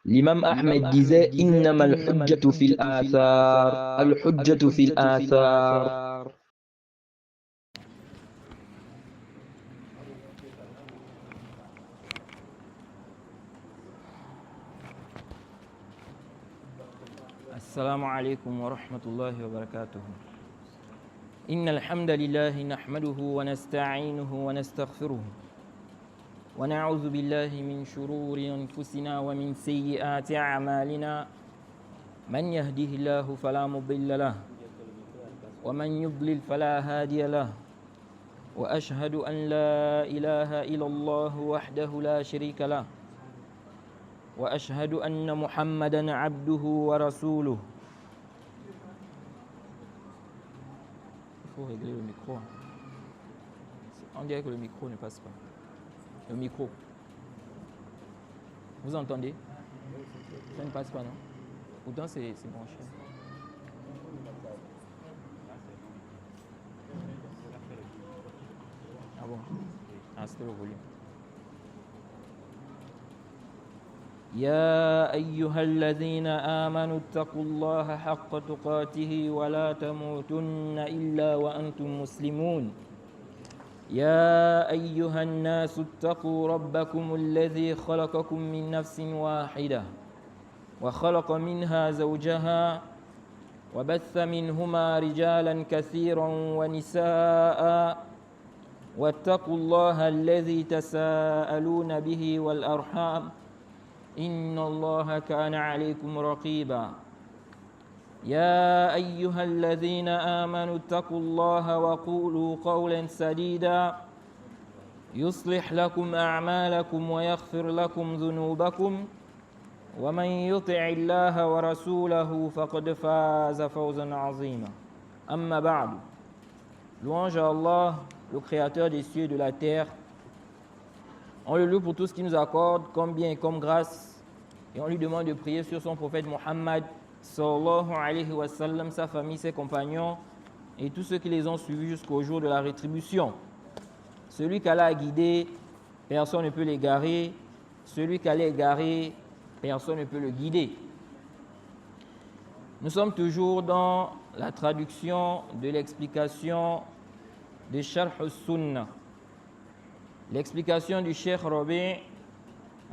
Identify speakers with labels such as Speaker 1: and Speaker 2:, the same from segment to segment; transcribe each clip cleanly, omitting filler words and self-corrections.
Speaker 1: L'imam Ahmed disait Innama al-hujjatu fil athar, al-hujjatu fil athar.
Speaker 2: السلام عليكم ورحمة الله وبركاته. إن الحمد لله نحمده ونستعينه ونستغفره ونعوذ بالله من شرور أنفسنا ومن سيئات أعمالنا من يهده الله فلا مضل له ومن يضلل فلا هادي له وأشهد أن لا إله إلا الله وحده لا شريك له وأشهد أن محمدًا عبده ورسوله. Il faut régler le micro. On dirait que le micro ne passe pas. Le micro. Vous entendez? Ça ne passe pas, non? Pourtant, c'est branché. Ah bon? Ah, c'était le volume. يا أيها الذين آمنوا اتقوا الله حق تقاته ولا تموتن إلا وأنتم مسلمون. يا أيها الناس اتقوا ربكم الذي خلقكم من نفس واحدة وخلق منها زوجها وبث منهما رجالا كثيرا ونساء واتقوا الله الذي تساءلون به والأرحام إن الله كان عليكم رقيبا. يا أيها الذين آمنوا اتقوا الله وقولوا قولا سديدا يصلح لكم أعمالكم ويغفر لكم ذنوبكم ومن يطع الله ورسوله فقد فاز فوزا عظيما. أما بعد. Louange à Allah, le créateur des cieux et de la terre. On le loue pour tout ce qu'il nous accorde comme bien et comme grâce. Et on lui demande de prier sur son prophète Mohammed sallallahu alayhi wa sallam, sa famille, ses compagnons et tous ceux qui les ont suivis jusqu'au jour de la rétribution. Celui qu'Allah a guidé, personne ne peut l'égarer. Celui qu'Allah a égaré, personne ne peut le guider. Nous sommes toujours dans la traduction de l'explication de Sharh al-Sunnah. L'explication du Cheikh Rabi'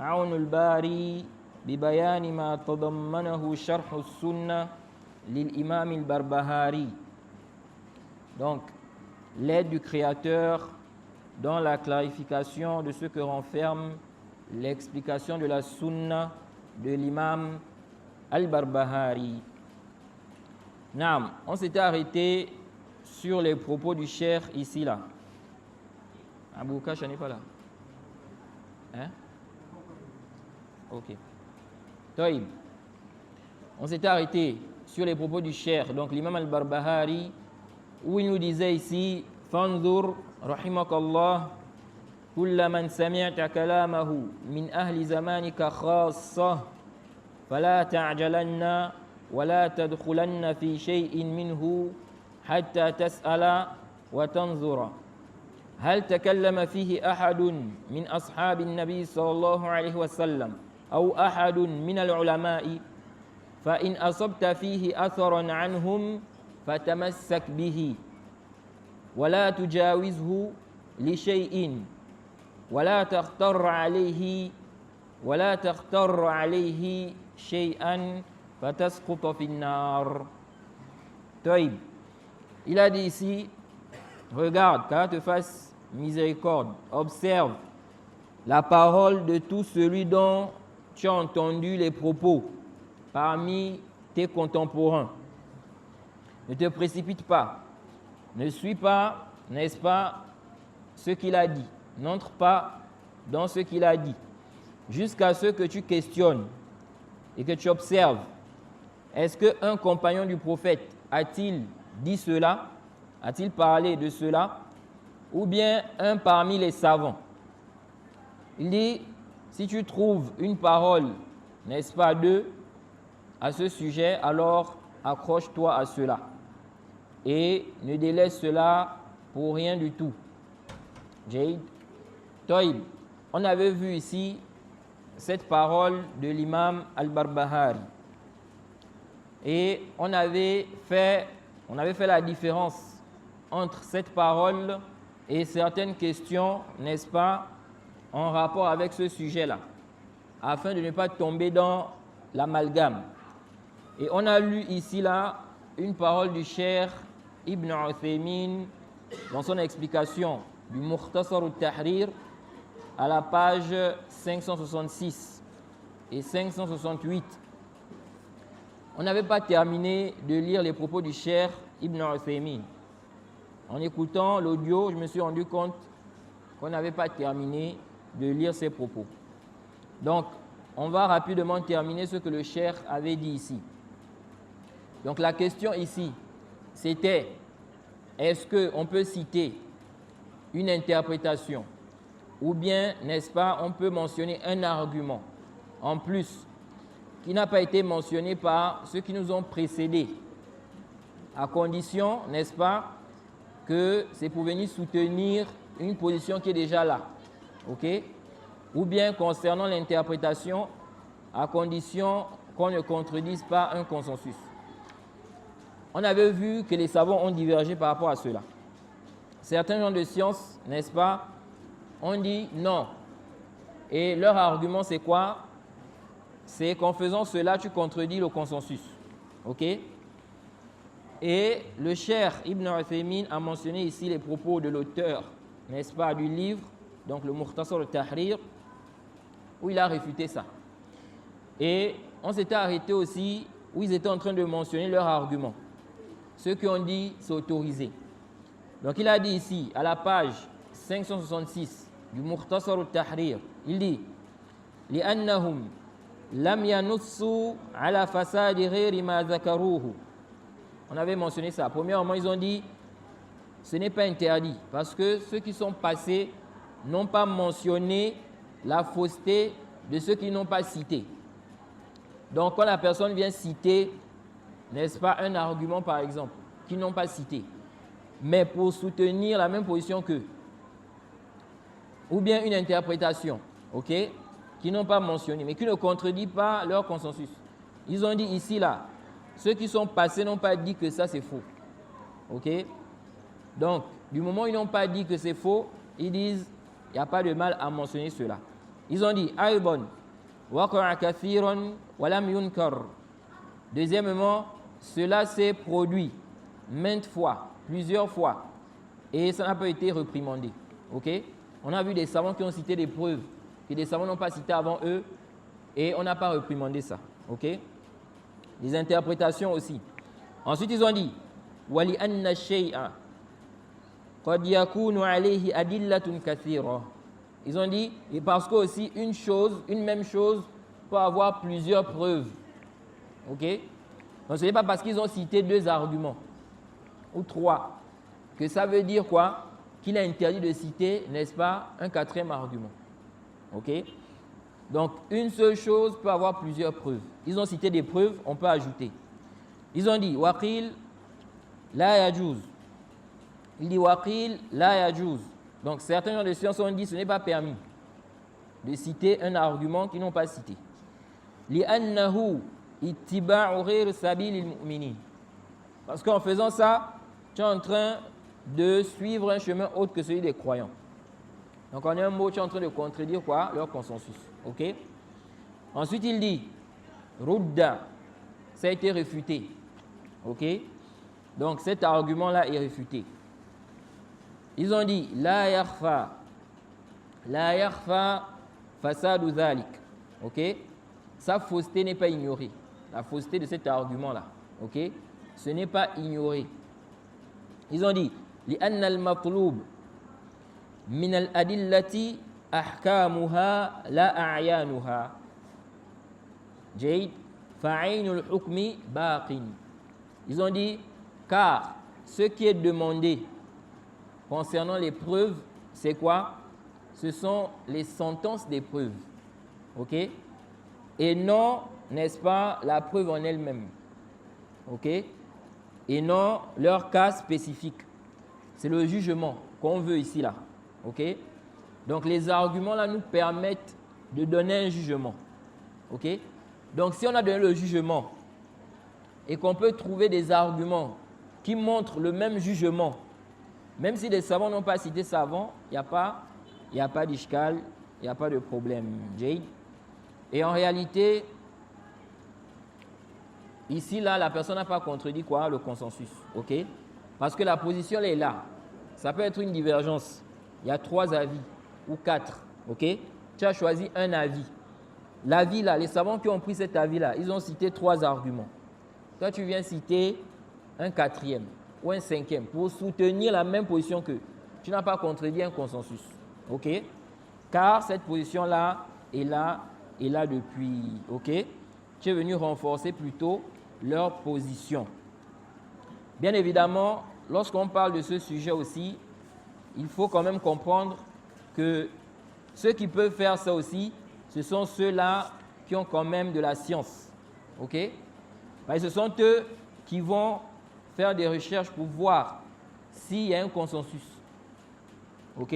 Speaker 2: Aoun al-Bari bibayani ma tadammanahu Sharh al-Sunnah l'imam al-Barbahari. Donc, l'aide du Créateur dans la clarification de ce que renferme l'explication de la Sunna de l'imam al-Barbahari. Naam, on s'était arrêté sur les propos du Cheikh ici là. Abou Kasha n'est pas là. Hein? Ok. Taïb. On s'était arrêté sur les propos du Cheikh, donc l'imam al-Barbahari, où il nous disait ici Fanzur, rahimakallah, kulla man sami'ta kalamahu min ahli zamanika khassa, fala ta'jalanna, wala tadkhulanna fi shay'in minhu, hatta tas'ala wa tanzura. هل تكلم فيه أحد من أصحاب النبي صلى الله عليه وسلم أو أحد من العلماء فإن أصبت فيه أثرا عنهم فتمسك به ولا تجاوزه لشيء ولا تختر عليه شيئا فتسقط في النار. طيب, il a dit ici, regarde, qu'Allah te fasse miséricorde, observe la parole de tout celui dont tu as entendu les propos parmi tes contemporains. Ne te précipite pas, ne suis pas, n'est-ce pas, ce qu'il a dit, n'entre pas dans ce qu'il a dit, jusqu'à ce que tu questionnes et que tu observes. Est-ce qu'un compagnon du prophète a-t-il dit cela? A-t-il parlé de cela? Ou bien un parmi les savants? Il dit, si tu trouves une parole, n'est-ce pas, d'eux à ce sujet, alors accroche-toi à cela. Et ne délaisse cela pour rien du tout. Jaïd. Toïb. On avait vu ici cette parole de l'imam Al-Barbahari. Et on avait fait la différence entre cette parole et certaines questions, n'est-ce pas, en rapport avec ce sujet-là, afin de ne pas tomber dans l'amalgame. Et on a lu ici, là, une parole du Cheikh Ibn Uthaymin dans son explication du Mukhtasar al-Tahrir à la page 566 et 568. On n'avait pas terminé de lire les propos du Cheikh Ibn Uthaymin. En écoutant l'audio, je me suis rendu compte qu'on n'avait pas terminé de lire ses propos. Donc, on va rapidement terminer ce que le Cheikh avait dit ici. Donc, la question ici, c'était, est-ce qu'on peut citer une interprétation ou bien, n'est-ce pas, on peut mentionner un argument en plus qui n'a pas été mentionné par ceux qui nous ont précédés, à condition, n'est-ce pas, que c'est pour venir soutenir une position qui est déjà là, ok? Ou bien concernant l'interprétation, à condition qu'on ne contredise pas un consensus. On avait vu que les savants ont divergé par rapport à cela. Certains gens de science, n'est-ce pas, ont dit non. Et leur argument, c'est quoi? C'est qu'en faisant cela, tu contredis le consensus. Ok? Et le Cheikh Ibn Uthaymin a mentionné ici les propos de l'auteur, n'est-ce pas, du livre, donc le Mukhtasar al-Tahrir, où il a réfuté ça. Et on s'était arrêté aussi où ils étaient en train de mentionner leur argument. Ceux qui ont dit c'est autorisé. Donc il a dit ici, à la page 566 du Mukhtasar al-Tahrir, il dit لأنهم لم ينصوا على فساد غير ما ذكروه. On avait mentionné ça. Premièrement, ils ont dit ce n'est pas interdit parce que ceux qui sont passés n'ont pas mentionné la fausseté de ceux qui n'ont pas cité. Donc quand la personne vient citer, n'est-ce pas, un argument par exemple, qu'ils n'ont pas cité, mais pour soutenir la même position qu'eux, ou bien une interprétation, ok, qui n'ont pas mentionné, mais qui ne contredit pas leur consensus. Ils ont dit ici, là, ceux qui sont passés n'ont pas dit que ça c'est faux, ok. Donc, du moment où ils n'ont pas dit que c'est faux, ils disent, il n'y a pas de mal à mentionner cela. Ils ont dit, Aïbon, waqa'a kathiran wa lam yunkar. Deuxièmement, cela s'est produit maintes fois, plusieurs fois, et ça n'a pas été reprimandé. Ok? On a vu des savants qui ont cité des preuves que des savants n'ont pas citées avant eux, et on n'a pas reprimandé ça. Ok? Les interprétations aussi. Ensuite, ils ont dit wali anna shay'a qad yakunu alayhi adillatun kathira. Ils ont dit, et parce que aussi une chose, une même chose, peut avoir plusieurs preuves. Ok? Donc ce n'est pas parce qu'ils ont cité 2 arguments ou 3 que ça veut dire quoi? Qu'il a interdit de citer, n'est-ce pas, un 4e argument. Ok? Donc une seule chose peut avoir plusieurs preuves. Ils ont cité des preuves, on peut ajouter. Ils ont dit waqil la yajuz. Il dit waqil la yajuz. Donc certains gens de science ont dit ce n'est pas permis de citer un argument qu'ils n'ont pas cité. Li'annahu ittiba'u ghayr sabilil mu'minin. Parce qu'en faisant ça, tu es en train de suivre un chemin autre que celui des croyants. Donc en un mot, tu es en train de contredire quoi? Leur consensus. Ok? Ensuite, il dit Rudda, ça a été réfuté. Ok? Donc cet argument-là est réfuté. Ils ont dit la yakhfa fasadu dhalik. Ok? Sa fausseté n'est pas ignorée. La fausseté de cet argument-là. Ok? Ce n'est pas ignoré. Ils ont dit لأن المطلوب من الأدلة أحكامها لا أعيانها جيد فعين الحكم باق. Ils ont dit car ce qui est demandé concernant les preuves, c'est quoi? Ce sont les sentences des preuves. Ok? Et non, n'est-ce pas, la preuve en elle-même. Ok? Et non leur cas spécifique. C'est le jugement qu'on veut ici, là. Ok? Donc les arguments là nous permettent de donner un jugement. Ok? Donc, si on a donné le jugement et qu'on peut trouver des arguments qui montrent le même jugement, même si les savants n'ont pas cité ça avant, il n'y a pas d'ishkal, il n'y a pas de problème. Jade. Et en réalité, ici, là, la personne n'a pas contredit quoi? Le consensus. Ok? Parce que la position elle est là. Ça peut être une divergence. Il y a 3 avis ou 4. Ok? Tu as choisi un avis. L'avis là, les savants qui ont pris cet avis-là, ils ont cité 3 arguments. Toi, tu viens citer un 4e ou un 5e pour soutenir la même position que tu n'as pas contredit un consensus. Ok? Car cette position-là est là depuis. Ok? Tu es venu renforcer plutôt leur position. Bien évidemment, lorsqu'on parle de ce sujet aussi, il faut quand même comprendre que ceux qui peuvent faire ça aussi, ce sont ceux-là qui ont quand même de la science. Ok? Parce que ce sont eux qui vont faire des recherches pour voir s'il y a un consensus. Ok?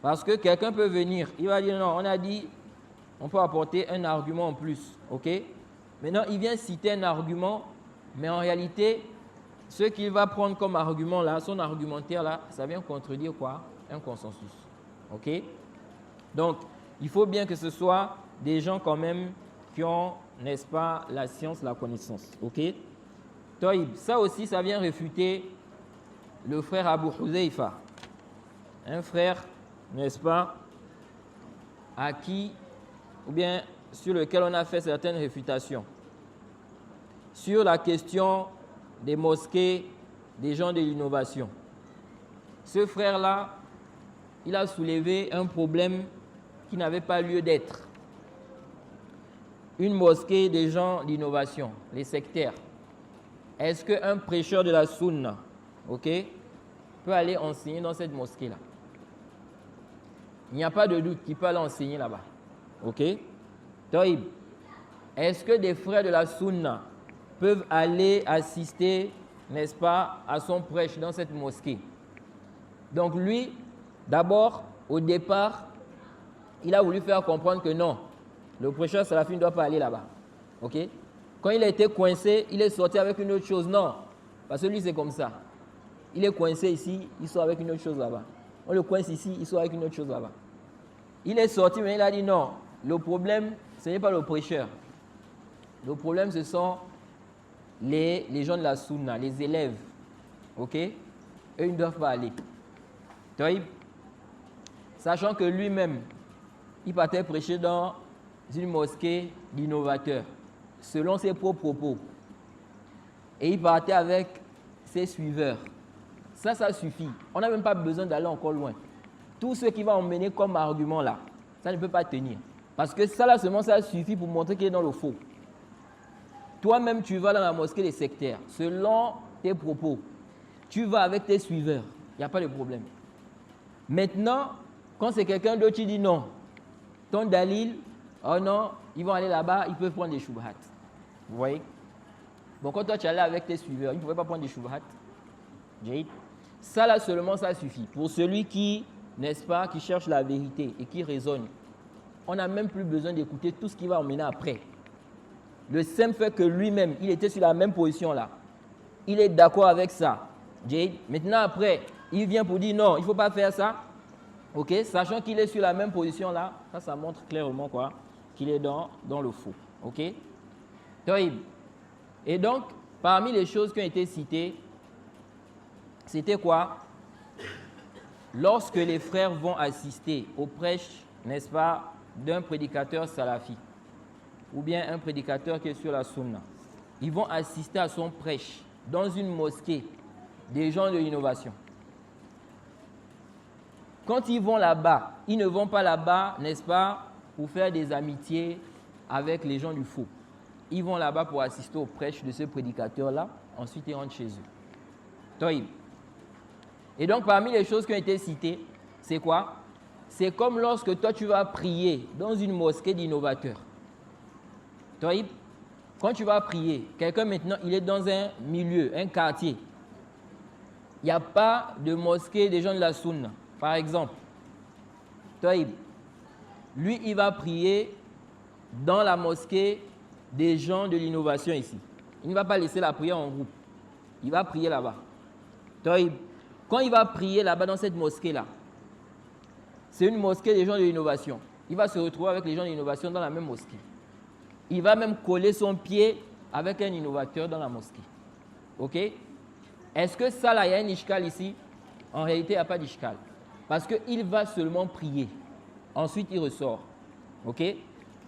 Speaker 2: Parce que quelqu'un peut venir, il va dire non, on a dit, on peut apporter un argument en plus. Ok? Maintenant, il vient citer un argument, mais en réalité, ce qu'il va prendre comme argument là, son argumentaire là, ça vient contredire quoi? Un consensus. Ok? Donc, il faut bien que ce soit des gens quand même qui ont, n'est-ce pas, la science, la connaissance. Ok? Toïb, ça aussi, ça vient réfuter le frère Abu Huzaifa. Un frère, n'est-ce pas, à qui, ou bien sur lequel on a fait certaines réfutations. Sur la question des mosquées, des gens de l'innovation. Ce frère-là, il a soulevé un problème qui n'avait pas lieu d'être. Une mosquée des gens d'innovation, les sectaires. Est-ce qu'un prêcheur de la sunna, ok, peut aller enseigner dans cette mosquée-là? Il n'y a pas de doute qu'il peut aller enseigner là-bas. Ok? Taïb, est-ce que des frères de la sunna peuvent aller assister, n'est-ce pas, à son prêche dans cette mosquée? Donc lui, d'abord, au départ, il a voulu faire comprendre que non, le prêcheur salafiste ne doit pas aller là-bas. Ok? Quand il a été coincé, il est sorti avec une autre chose. Non, parce que lui, c'est comme ça. Il est coincé ici, il sort avec une autre chose là-bas. On le coince ici, il sort avec une autre chose là-bas. Il est sorti, mais il a dit non, le problème, ce n'est pas le prêcheur. Le problème, ce sont les gens de la sunna, les élèves. Ok? Eux, ils ne doivent pas aller. Taïb, sachant que lui-même, il partait prêcher dans une mosquée d'innovateurs, selon ses propres propos. Et il partait avec ses suiveurs. Ça suffit. On n'a même pas besoin d'aller encore loin. Tout ce qui va emmener comme argument là, ça ne peut pas tenir. Parce que ça là seulement, ça suffit pour montrer qu'il est dans le faux. Toi-même, tu vas dans la mosquée des sectaires, selon tes propos. Tu vas avec tes suiveurs, il n'y a pas de problème. Maintenant, quand c'est quelqu'un d'autre qui dit non, ton dalil, oh non, ils vont aller là-bas, ils peuvent prendre des shubhat. Vous voyez? Bon, quand toi tu es allé avec tes suiveurs, ils ne pouvaient pas prendre des shubhat. Ça là seulement, ça suffit. Pour celui qui, n'est-ce pas, qui cherche la vérité et qui raisonne, on n'a même plus besoin d'écouter tout ce qui va emmener après. Le simple fait que lui-même, il était sur la même position là. Il est d'accord avec ça. Maintenant après, il vient pour dire non, il ne faut pas faire ça. Ok, sachant qu'il est sur la même position là, ça montre clairement quoi, qu'il est dans le faux. Ok. Et donc, parmi les choses qui ont été citées, c'était quoi? Lorsque les frères vont assister au prêche, n'est-ce pas, d'un prédicateur salafi, ou bien un prédicateur qui est sur la sunna, ils vont assister à son prêche dans une mosquée des gens de l'innovation. Quand ils vont là-bas, ils ne vont pas là-bas, n'est-ce pas, pour faire des amitiés avec les gens du faux. Ils vont là-bas pour assister au prêche de ce prédicateur-là, ensuite ils rentrent chez eux. Toïb. Et donc, parmi les choses qui ont été citées, c'est quoi? C'est comme lorsque toi, tu vas prier dans une mosquée d'innovateurs. Toïb, quand tu vas prier, quelqu'un maintenant, il est dans un milieu, un quartier. Il n'y a pas de mosquée des gens de la sunna. Par exemple, Toïb, lui, il va prier dans la mosquée des gens de l'innovation ici. Il ne va pas laisser la prière en groupe. Il va prier là-bas. Quand il va prier là-bas dans cette mosquée-là, c'est une mosquée des gens de l'innovation. Il va se retrouver avec les gens de l'innovation dans la même mosquée. Il va même coller son pied avec un innovateur dans la mosquée. OK? Est-ce que ça, là, il y a un ishkal ici? En réalité, il n'y a pas d'ishkal. Parce qu'il va seulement prier. Ensuite, il ressort. OK?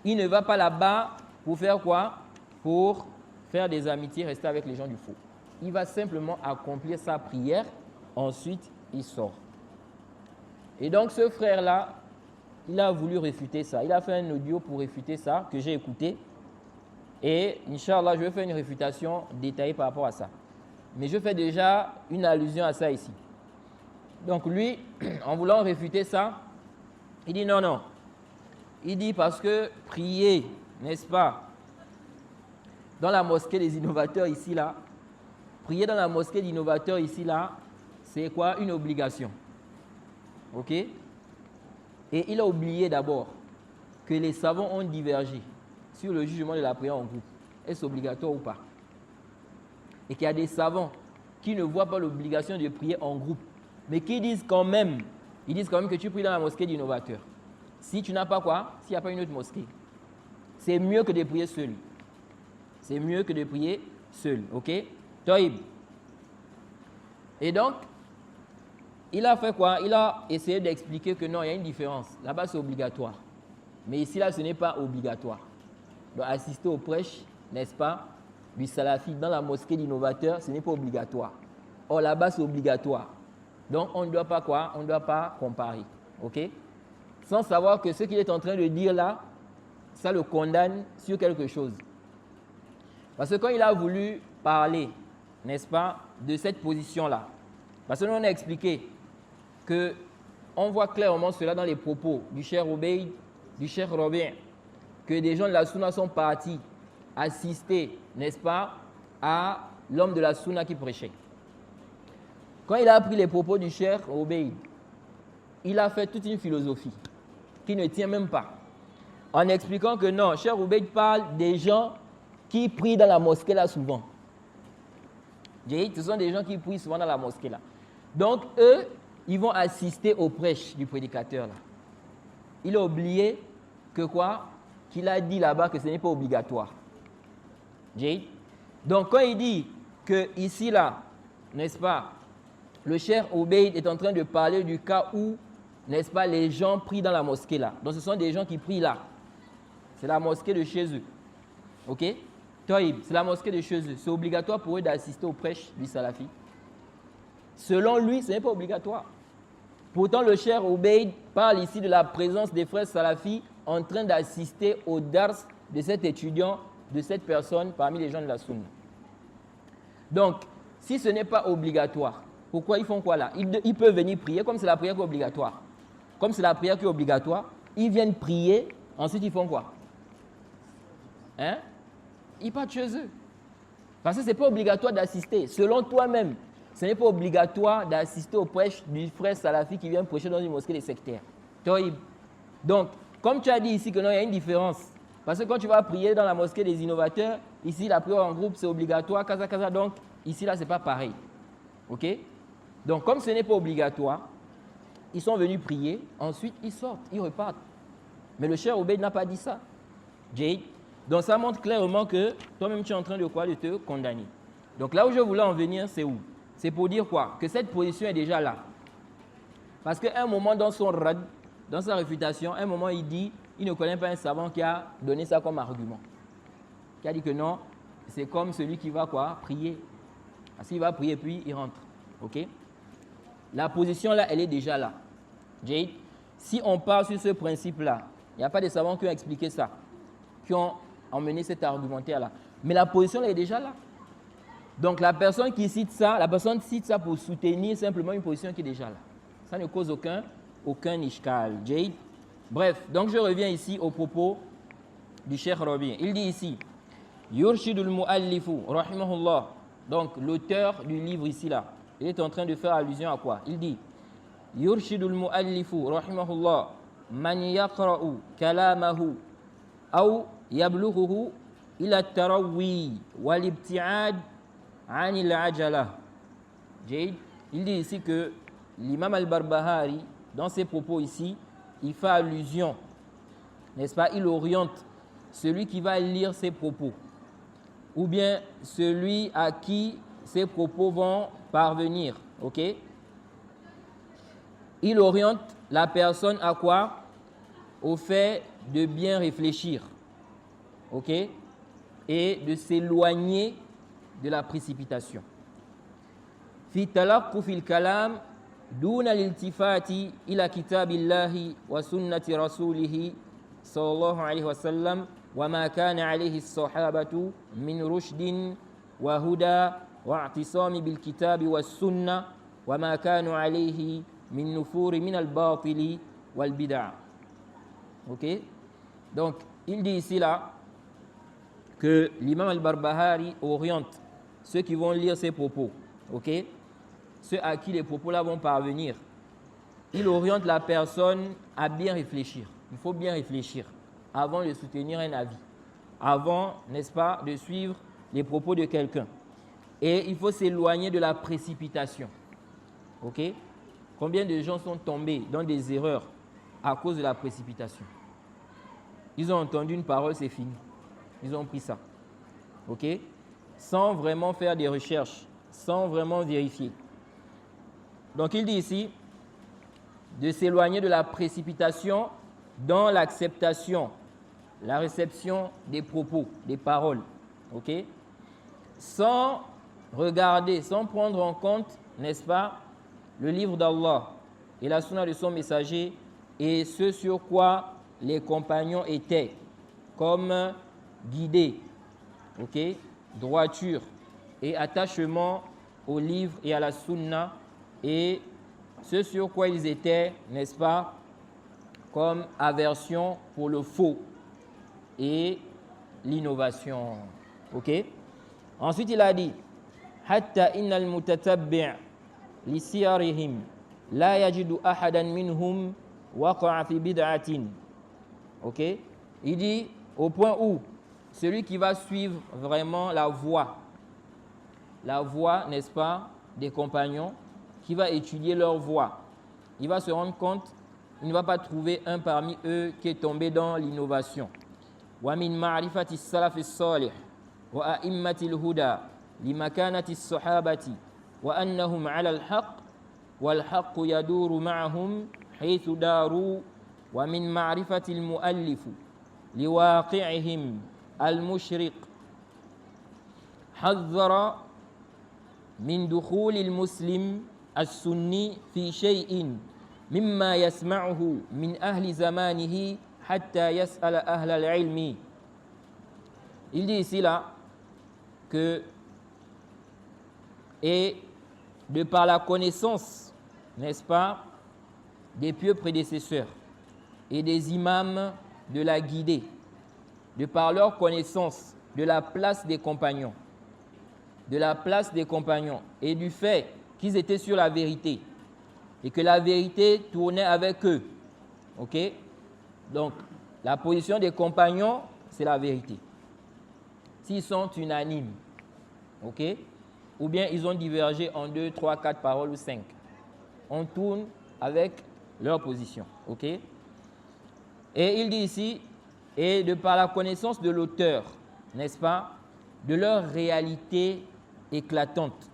Speaker 2: Il ne va pas là-bas pour faire quoi? Pour faire des amitiés, rester avec les gens du faux. Il va simplement accomplir sa prière. Ensuite, il sort. Et donc, ce frère-là, il a voulu réfuter ça. Il a fait un audio pour réfuter ça, que j'ai écouté. Et, Inch'Allah, je vais faire une réfutation détaillée par rapport à ça. Mais je fais déjà une allusion à ça ici. Donc, lui, en voulant réfuter ça, il dit non. Il dit parce que prier, n'est-ce pas, dans la mosquée des innovateurs ici, là, prier dans la mosquée d'innovateurs ici, là, c'est quoi? Une obligation. OK? Et il a oublié d'abord que les savants ont divergé sur le jugement de la prière en groupe. Est-ce obligatoire ou pas? Et qu'il y a des savants qui ne voient pas l'obligation de prier en groupe, mais qui disent quand même, que tu pries dans la mosquée d'innovateurs. Si tu n'as pas quoi? S'il n'y a pas une autre mosquée. C'est mieux que de prier seul. C'est mieux que de prier seul. OK? Taïb. Et donc, il a fait quoi? Il a essayé d'expliquer que non, il y a une différence. Là-bas, c'est obligatoire. Mais ici, là, ce n'est pas obligatoire. Donc, assister aux prêches, n'est-ce pas, du salafi dans la mosquée d'innovateur, ce n'est pas obligatoire. Or, là-bas, c'est obligatoire. Donc, on ne doit pas quoi? On ne doit pas comparer. OK? Sans savoir que ce qu'il est en train de dire là, ça le condamne sur quelque chose. Parce que quand il a voulu parler, n'est-ce pas, de cette position-là, parce que nous, on a expliqué qu'on voit clairement cela dans les propos du Cheikh Obeid, du Cheikh Robin, que des gens de la Sunna sont partis assister, n'est-ce pas, à l'homme de la Sunna qui prêchait. Quand il a appris les propos du Cheikh Obeid, il a fait toute une philosophie qui ne tient même pas, en expliquant que non, Cheikh Obeid parle des gens qui prient dans la mosquée là souvent. Ce sont des gens qui prient souvent dans la mosquée là. Donc eux, ils vont assister aux prêches du prédicateur là. Il a oublié que quoi? Qu'il a dit là-bas que ce n'est pas obligatoire. Donc quand il dit que ici là, n'est-ce pas, le Cheikh Obeid est en train de parler du cas où, n'est-ce pas, les gens prient dans la mosquée là. Donc ce sont des gens qui prient là. C'est la mosquée de chez eux. OK? C'est la mosquée de chez eux. C'est obligatoire pour eux d'assister aux prêches du salafi. Selon lui, ce n'est pas obligatoire. Pourtant, le Cheikh Obeid parle ici de la présence des frères salafis en train d'assister au dars de cet étudiant, de cette personne parmi les gens de la Sunna. Donc, si ce n'est pas obligatoire, pourquoi ils font quoi là? Ils peuvent venir prier comme c'est la prière qui est obligatoire. Comme c'est la prière qui est obligatoire, ils viennent prier, ensuite ils font quoi? Ils partent chez eux. Parce que ce n'est pas obligatoire d'assister. Selon toi-même, ce n'est pas obligatoire d'assister au prêche du frère salafi qui vient prêcher dans une mosquée des sectaires. Donc, comme tu as dit ici que non, il y a une différence. Parce que quand tu vas prier dans la mosquée des innovateurs, ici la prière en groupe c'est obligatoire, casa, donc ici là c'est pas pareil. OK? Donc comme ce n'est pas obligatoire, ils sont venus prier, ensuite ils sortent, ils repartent. Mais le Cheikh Obeid n'a pas dit ça. Donc ça montre clairement que toi-même tu es en train de quoi? De te condamner. Donc là où je voulais en venir, c'est où? C'est pour dire quoi? Que cette position est déjà là. Parce qu'à un moment dans son rad, dans sa réfutation, à un moment il dit, il ne connaît pas un savant qui a donné ça comme argument. Qui a dit que non, c'est comme celui qui va quoi? Prier. Parce qu'il va prier puis il rentre. OK? La position là, elle est déjà là. Jade, si on part sur ce principe-là, il n'y a pas de savants qui ont expliqué ça, qui ont emmené cet argumentaire-là. Mais la position là est déjà là. Donc la personne qui cite ça, pour soutenir simplement une position qui est déjà là. Ça ne cause aucun ishkal. Jade. Bref, donc je reviens ici au propos du Cheikh Rabi. Il dit ici, Yurshidul Mu'allifu, rahimahullah. Donc l'auteur du livre ici là, il est en train de faire allusion à quoi? Il dit, Yurshidul Mu'allifu, rahimahullah, من يقرأ كلامه أو يبلغه إلى التروي والابتعاد عن العجلة. Il dit ici que l'imam al-Barbahari, dans ses propos ici, il fait allusion, n'est-ce pas, il oriente celui qui va lire ses propos, ou bien celui à qui ces propos vont parvenir, ok? Il oriente la personne à quoi? Au fait de bien réfléchir, ok? Et de s'éloigner de la précipitation. في تلقف الكلام دون الالتفات إلى كتاب الله وسنة رسوله صلى الله عليه وسلم وما كان عليه الصحابة من رشد وهدى واعتصام بالكتاب والسنة وما كانوا عليه من نفور من الباطل والبدع. Ok? Donc, il dit ici là que l'imam al-Barbahari oriente ceux qui vont lire ses propos, ok? Ceux à qui les propos là vont parvenir. Il oriente la personne à bien réfléchir. Il faut bien réfléchir avant de soutenir un avis, avant, n'est-ce pas, de suivre les propos de quelqu'un. Et il faut s'éloigner de la précipitation. Ok? Combien de gens sont tombés dans des erreurs à cause de la précipitation? Ils ont entendu une parole, c'est fini. Ils ont pris ça. Ok? Sans vraiment faire des recherches, sans vraiment vérifier. Donc il dit ici de s'éloigner de la précipitation dans l'acceptation, la réception des propos, des paroles. Ok? Sans regarder, sans prendre en compte, n'est-ce pas, le livre d'Allah et la sunna de son messager et ce sur quoi les compagnons étaient comme guidés, ok, droiture et attachement au livre et à la sunna et ce sur quoi ils étaient, n'est-ce pas, comme aversion pour le faux et l'innovation. Ok? Ensuite, il a dit Hatta innal mutatabbi' li siyarihim la yajidu ahadan minhum waqa'a fi bid'atin. Ok? Il dit au point où celui qui va suivre vraiment la voie, n'est-ce pas, des compagnons, qui va étudier leur voie, il va se rendre compte, il ne va pas trouver un parmi eux qui est tombé dans l'innovation. Wa min ma'rifati as-salaf as-salih wa a'immati al-huda li makanati as-sahabati wa annahum 'ala al-haqq wal haqq yaduru ma'ahum haythu daru wa min ma'rifati al-mu'allif li waqi'ihim al-mushriq حذر من دخول المسلم السني في شيء مما يسمعه من أهل زمانه حتى يسأل أهل العلم. Il dit ici là que et de par la connaissance, n'est-ce pas, des pieux prédécesseurs et des imams de la guidée, de par leur connaissance de la place des compagnons, et du fait qu'ils étaient sur la vérité et que la vérité tournait avec eux. Ok? Donc, la position des compagnons, c'est la vérité. S'ils sont unanimes, ok? Ou bien ils ont divergé en 2, 3, 4 paroles ou 5. On tourne avec leur position. Ok? Et il dit ici, et de par la connaissance de l'auteur, n'est-ce pas, de leur réalité éclatante,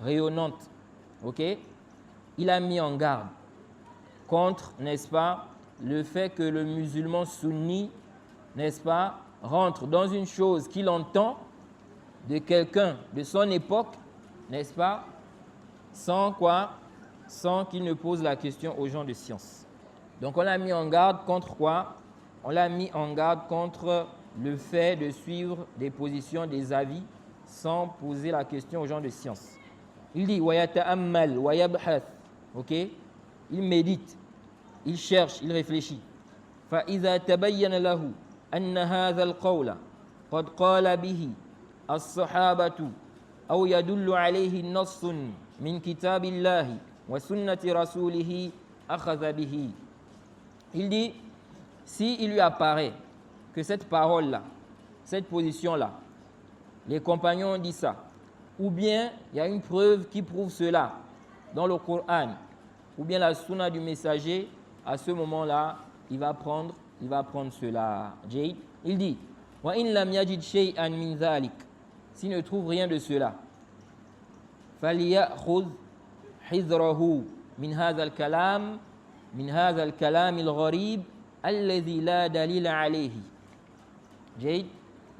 Speaker 2: rayonnante, ok, il a mis en garde contre, n'est-ce pas, le fait que le musulman sunni, n'est-ce pas, rentre dans une chose qu'il entend de quelqu'un de son époque, n'est-ce pas, sans quoi, sans qu'il ne pose la question aux gens de science. Donc on l'a mis en garde contre quoi? On l'a mis en garde contre le fait de suivre des positions, des avis, sans poser la question aux gens de science. Il dit wa yata'ammal wa yabhath, ok? Il médite, il cherche, il réfléchit. Fa idha tabayyana lahu anna hadha al-qawla qad qala bihi as-sahabatu aw yadullu alayhi nassun min kitabillahi wa sunnati rasulih akhadha bihi. Il dit, s'il lui apparaît que cette parole-là, cette position-là, les compagnons ont dit ça, ou bien il y a une preuve qui prouve cela dans le Coran, ou bien la sunna du messager, à ce moment-là, il va prendre cela. Il dit, wa in lam yajid shay'an min dhalik, s'il ne trouve rien de cela, falyakhudh hizrahu min hadha al-kalam al-gharib alladhi la dalila alayhi.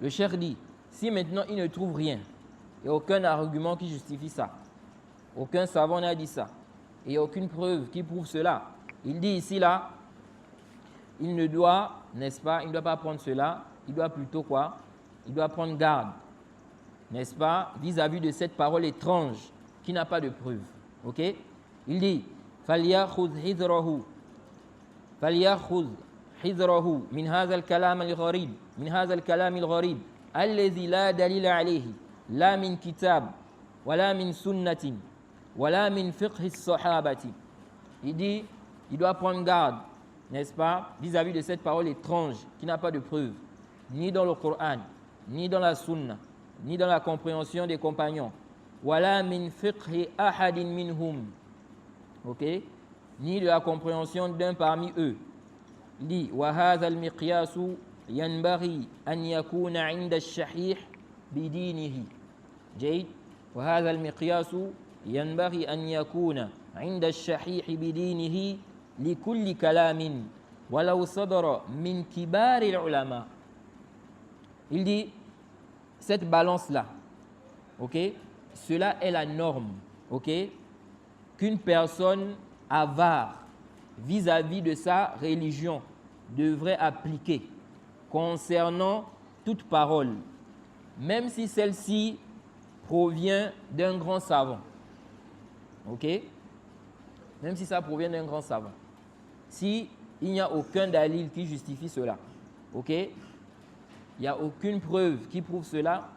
Speaker 2: Le cheikh dit, si maintenant il ne trouve rien, il n'y a aucun argument qui justifie ça, aucun savant n'a dit ça, et il n'y a aucune preuve qui prouve cela, il dit ici là, il ne doit, n'est-ce pas, il ne doit pas prendre cela, il doit plutôt quoi? Il doit prendre garde, n'est-ce pas, vis-à-vis de cette parole étrange qui n'a pas de preuve. Ok? Il dit, فَلْيَأْخُذْ حِذْرَهُ مِنْ هَذَا الْكَلَامِ الْغَرِيبِ الَّذِي لَا دَلِيلَ عَلَيْهِ لَا مِنْ كِتَابٍ وَلَا مِنْ سُنَّةٍ وَلَا مِنْ فِقْهِ الصَّحَابَةِ. Il dit, il doit prendre garde, n'est-ce pas, vis-à-vis de cette parole étrange qui n'a pas de preuve, ni dans le Coran, ni dans la Sunna, ni dans la compréhension des compagnons. Wala min fiqhi ahadin minhum. Ok? Ni de la compréhension d'un parmi eux. Il dit, wa hadha al-miqyasu yanbaghi an yakuna 'inda ash-shahih bidinihi. Jayd. Wa hadha al-miqyasu yanbaghi an yakuna 'inda ash-shahih bidinihi likulli kalamin walau sadara min kibari al-ulama. Il dit, cette balance-là, ok, cela est la norme, ok, qu'une personne avare vis-à-vis de sa religion devrait appliquer concernant toute parole, même si celle-ci provient d'un grand savant, ok, même si ça provient d'un grand savant. Si il n'y a aucun dalil qui justifie cela, ok, il n'y a aucune preuve qui prouve cela,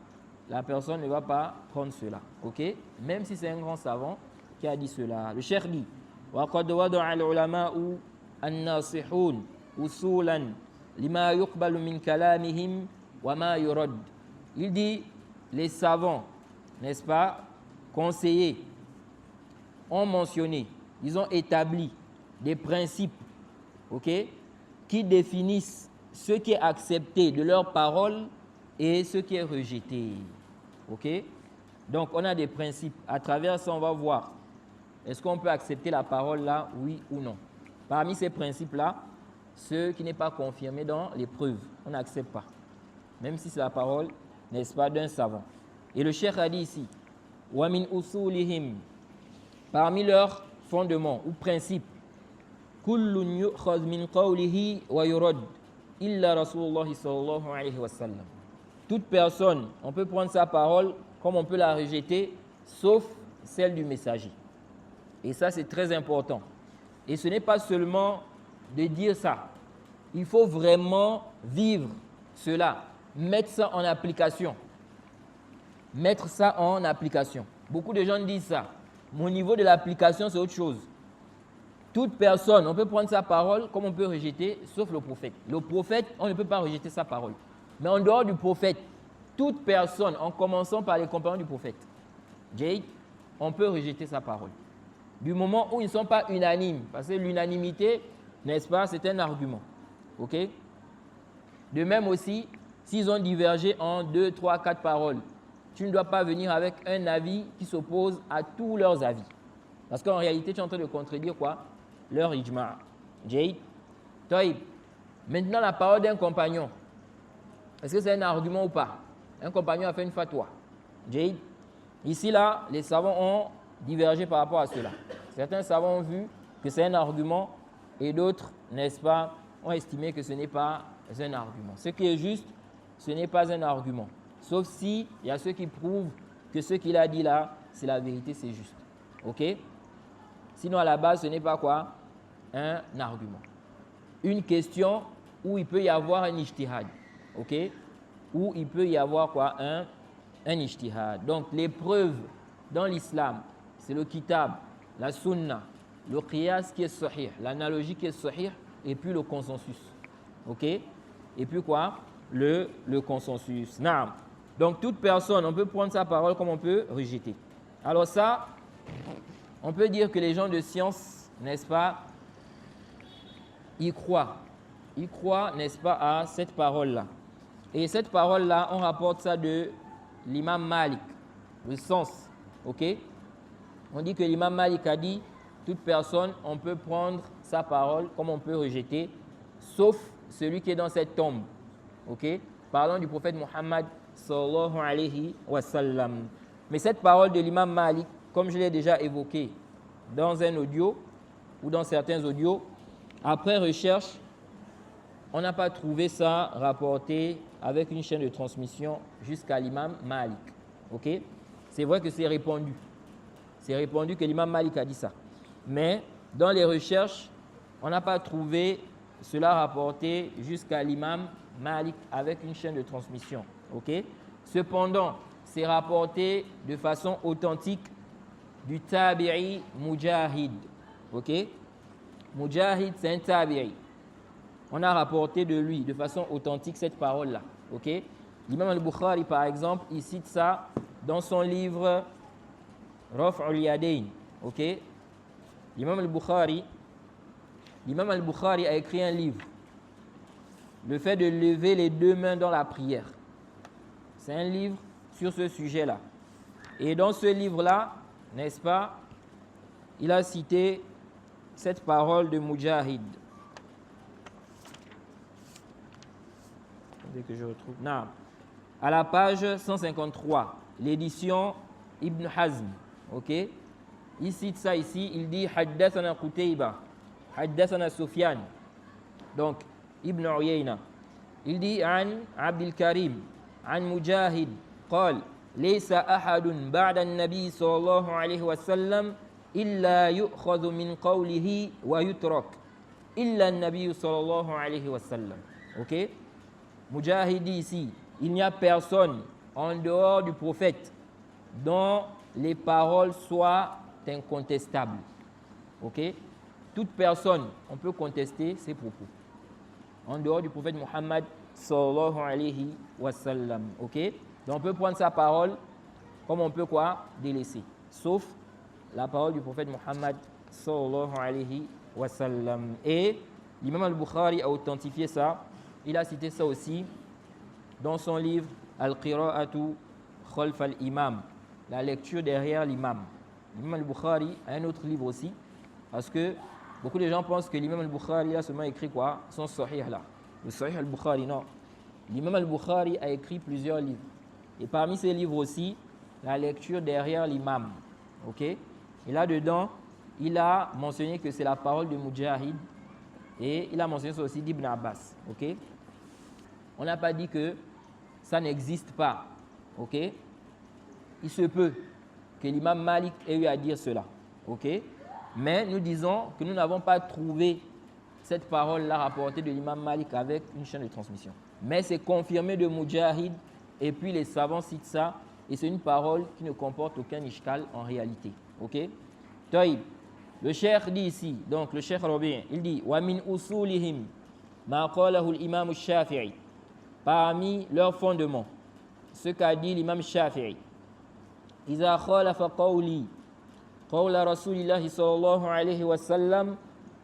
Speaker 2: la personne ne va pas prendre cela. Ok? Même si c'est un grand savant qui a dit cela. Le cheikh dit, وَقَدْ وَضَعَ الْعُلَمَاءُ النَّاصِحُونَ أُصُولًا لِمَا يُقْبَلُ مِنْ كَلَامِهِمْ وَمَا يُرَدُّ. Il dit, les savants, n'est-ce pas, conseillers, ont mentionné, ils ont établi des principes, ok, qui définissent ce qui est accepté de leurs paroles et ce qui est rejeté. Ok? Donc, on a des principes. À travers ça, on va voir, est-ce qu'on peut accepter la parole là, oui ou non? Parmi ces principes-là, ce qui n'est pas confirmé dans les preuves, on n'accepte pas. Même si c'est la parole, n'est-ce pas, d'un savant. Et le cheikh a dit ici, وَمِنْ أُصُولِهِمْ, parmi leurs fondements ou principes, كُلٌّ يُؤْخَذْ مِنْ قَوْلِهِ وَيُرَدْ إِلَّا رَسُولُ اللَّهِ صَلَّى اللَّهُ عَلَيْهِ وَسَلَّمَ. Toute personne, on peut prendre sa parole comme on peut la rejeter, sauf celle du messager. Et ça, c'est très important. Et ce n'est pas seulement de dire ça. Il faut vraiment vivre cela, mettre ça en application. Mettre ça en application. Beaucoup de gens disent ça. Mon niveau de l'application, c'est autre chose. Toute personne, on peut prendre sa parole comme on peut rejeter, sauf le prophète. Le prophète, on ne peut pas rejeter sa parole. Mais en dehors du prophète, toute personne, en commençant par les compagnons du prophète, on peut rejeter sa parole. Du moment où ils ne sont pas unanimes, parce que l'unanimité, n'est-ce pas, c'est un argument. Ok? De même aussi, s'ils ont divergé en 2, 3, 4 paroles, tu ne dois pas venir avec un avis qui s'oppose à tous leurs avis. Parce qu'en réalité, tu es en train de contredire quoi? Leur ijma'. Taïb. Maintenant, la parole d'un compagnon. Est-ce que c'est un argument ou pas? Un compagnon a fait une fatwa. Ici, là, les savants ont divergé par rapport à cela. Certains savants ont vu que c'est un argument et d'autres, n'est-ce pas, ont estimé que ce n'est pas un argument. Ce qui est juste, ce n'est pas un argument. Sauf si il y a ceux qui prouvent que ce qu'il a dit là, c'est la vérité, c'est juste. Ok? Sinon, à la base, ce n'est pas quoi? Un argument. Une question où il peut y avoir un ijtihad. Ok? Où il peut y avoir quoi? Un ijtihad. Donc, les preuves dans l'islam, c'est le kitab, la sunna, le qiyas qui est sahih, l'analogie qui est sahih, et puis le consensus. Ok? Et puis quoi? Le consensus. Naam. Donc toute personne, on peut prendre sa parole comme on peut rejeter. Alors ça, on peut dire que les gens de science, n'est-ce pas, y croient. Ils croient, n'est-ce pas, à cette parole-là. Et cette parole-là, on rapporte ça de l'imam Malik, le sens. Ok? On dit que l'imam Malik a dit, toute personne, on peut prendre sa parole comme on peut rejeter, sauf celui qui est dans cette tombe. Ok? Parlons du prophète Muhammad sallallahu alayhi wa sallam. Mais cette parole de l'imam Malik, comme je l'ai déjà évoqué dans un audio ou dans certains audios, après recherche, on n'a pas trouvé ça rapporté avec une chaîne de transmission jusqu'à l'imam Malik. Ok? C'est vrai que c'est répandu. C'est répandu que l'imam Malik a dit ça. Mais dans les recherches, on n'a pas trouvé cela rapporté jusqu'à l'imam Malik avec une chaîne de transmission. Okay? Cependant, c'est rapporté de façon authentique du tabi'i Mujahid. Okay? Mujahid, c'est un tabi'i. On a rapporté de lui de façon authentique cette parole-là. Okay? L'imam al-Bukhari, par exemple, il cite ça dans son livre Raf'ul Yadayn. Okay? L'imam al-Bukhari a écrit un livre, le fait de lever les deux mains dans la prière. C'est un livre sur ce sujet-là. Et dans ce livre-là, n'est-ce pas, il a cité cette parole de Mujahid. Dès que je retrouve. Non. À la page 153, l'édition Ibn Hazm. Ok? Il cite ça ici, il dit Haddathana Qutayba, Haddathana Sufyan. Donc, Ibn Uyayna. Il dit An Abdul Karim, An Mujahid, قال ليس أحد بعد النبي صلى الله عليه وسلم إلا يؤخذ من قوله ويترك إلا النبي صلى الله عليه وسلم. Ok? Mujahid dit ici, il n'y a personne en dehors du prophète dont les paroles soient incontestables. Ok? Toute personne, on peut contester ses propos. En dehors du prophète Muhammad sallallahu alayhi wa sallam. Ok? Donc on peut prendre sa parole comme on peut quoi? Délaisser. Sauf la parole du prophète Muhammad sallallahu alayhi wa sallam. Et l'imam al-Bukhari a authentifié ça. Il a cité ça aussi dans son livre Al-Qira'atu Khalf al-Imam, la lecture derrière l'imam. L'imam al-Bukhari a un autre livre aussi, parce que beaucoup de gens pensent que l'imam al-Bukhari a seulement écrit quoi? Son Sahih là. Le Sahih al-Bukhari, non. L'imam al-Bukhari a écrit plusieurs livres. Et parmi ces livres aussi, la lecture derrière l'imam. Ok? Et là-dedans, il a mentionné que c'est la parole de Mujahid. Et il a mentionné ça aussi d'Ibn Abbas. Ok? On n'a pas dit que ça n'existe pas. Ok? Il se peut que l'imam Malik ait eu à dire cela. Ok? Mais nous disons que nous n'avons pas trouvé cette parole-là rapportée de l'imam Malik avec une chaîne de transmission. Mais c'est confirmé de Mujahid, et puis les savants citent ça, et c'est une parole qui ne comporte aucun ishkal en réalité. Ok? Taïb. Le cheikh dit ici, donc le cheikh Rabi', il dit wa min usulihim ma qalahu al-imam al-Shafi'i. Parmi leurs fondements, ce qu'a dit l'imam Shafi'i. Iza khalafa qawli qawla rasulillahi sallallahu alayhi wa sallam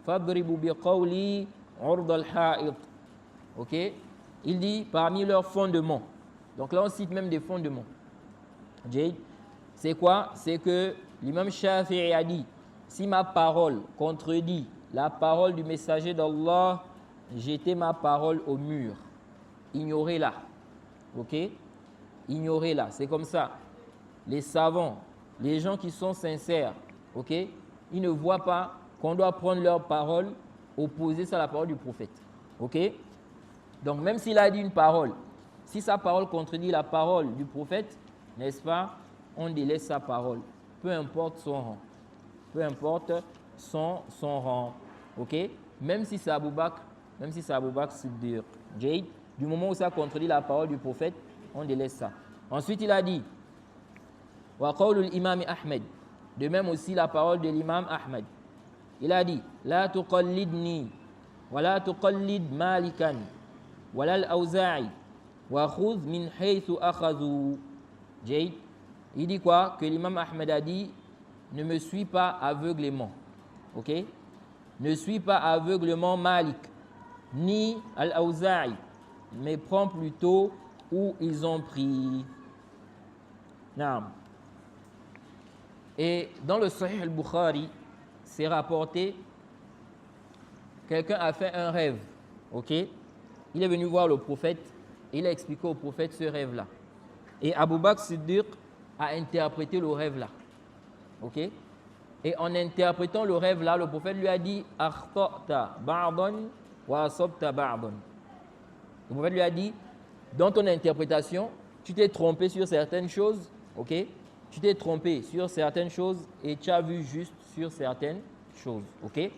Speaker 2: fadribu bi qawli urd al-ha'id. OK? Il dit parmi leurs fondements. Donc là on cite même des fondements. C'est quoi? C'est que l'imam Shafi'i a dit si ma parole contredit la parole du messager d'Allah, jetez ma parole au mur. Ignorez-la. Ok? Ignorez-la. C'est comme ça. Les savants, les gens qui sont sincères, ok? Ils ne voient pas qu'on doit prendre leur parole, opposer ça à la parole du prophète. Ok? Donc même s'il a dit une parole, si sa parole contredit la parole du prophète, n'est-ce pas? On délaisse sa parole. Peu importe son rang. Peu importe son rang. Ok? Même si c'est Abu Bakr, Siddiq. Jade, du moment où ça contredit la parole du prophète, on délaisse ça. Ensuite, il a dit wa qawlul imam Ahmed. De même aussi la parole de l'imam Ahmed. Il a dit la tuqallidni ولا تقلد مالكا ولا الأوزاعي وخذ من حيث أخذوا. Jade, il dit quoi? Que l'imam Ahmed a dit, ne me suis pas aveuglément. Ok? Ne suis pas aveuglément Malik, ni Al-Awza'i, mais prends plutôt où ils ont pris. Naam. Et dans le Sahih al-Bukhari, c'est rapporté, quelqu'un a fait un rêve. Ok? Il est venu voir le prophète, et il a expliqué au prophète ce rêve-là. Et Abu Bakr Siddiq a interprété le rêve-là. Ok? Et en interprétant le rêve-là, le prophète lui a dit Akhta'ta ba'dan wa asabta ba'dan. Le prophète lui a dit, dans ton interprétation, tu t'es trompé sur certaines choses, ok? Tu t'es trompé sur certaines choses et tu as vu juste sur certaines choses, ok?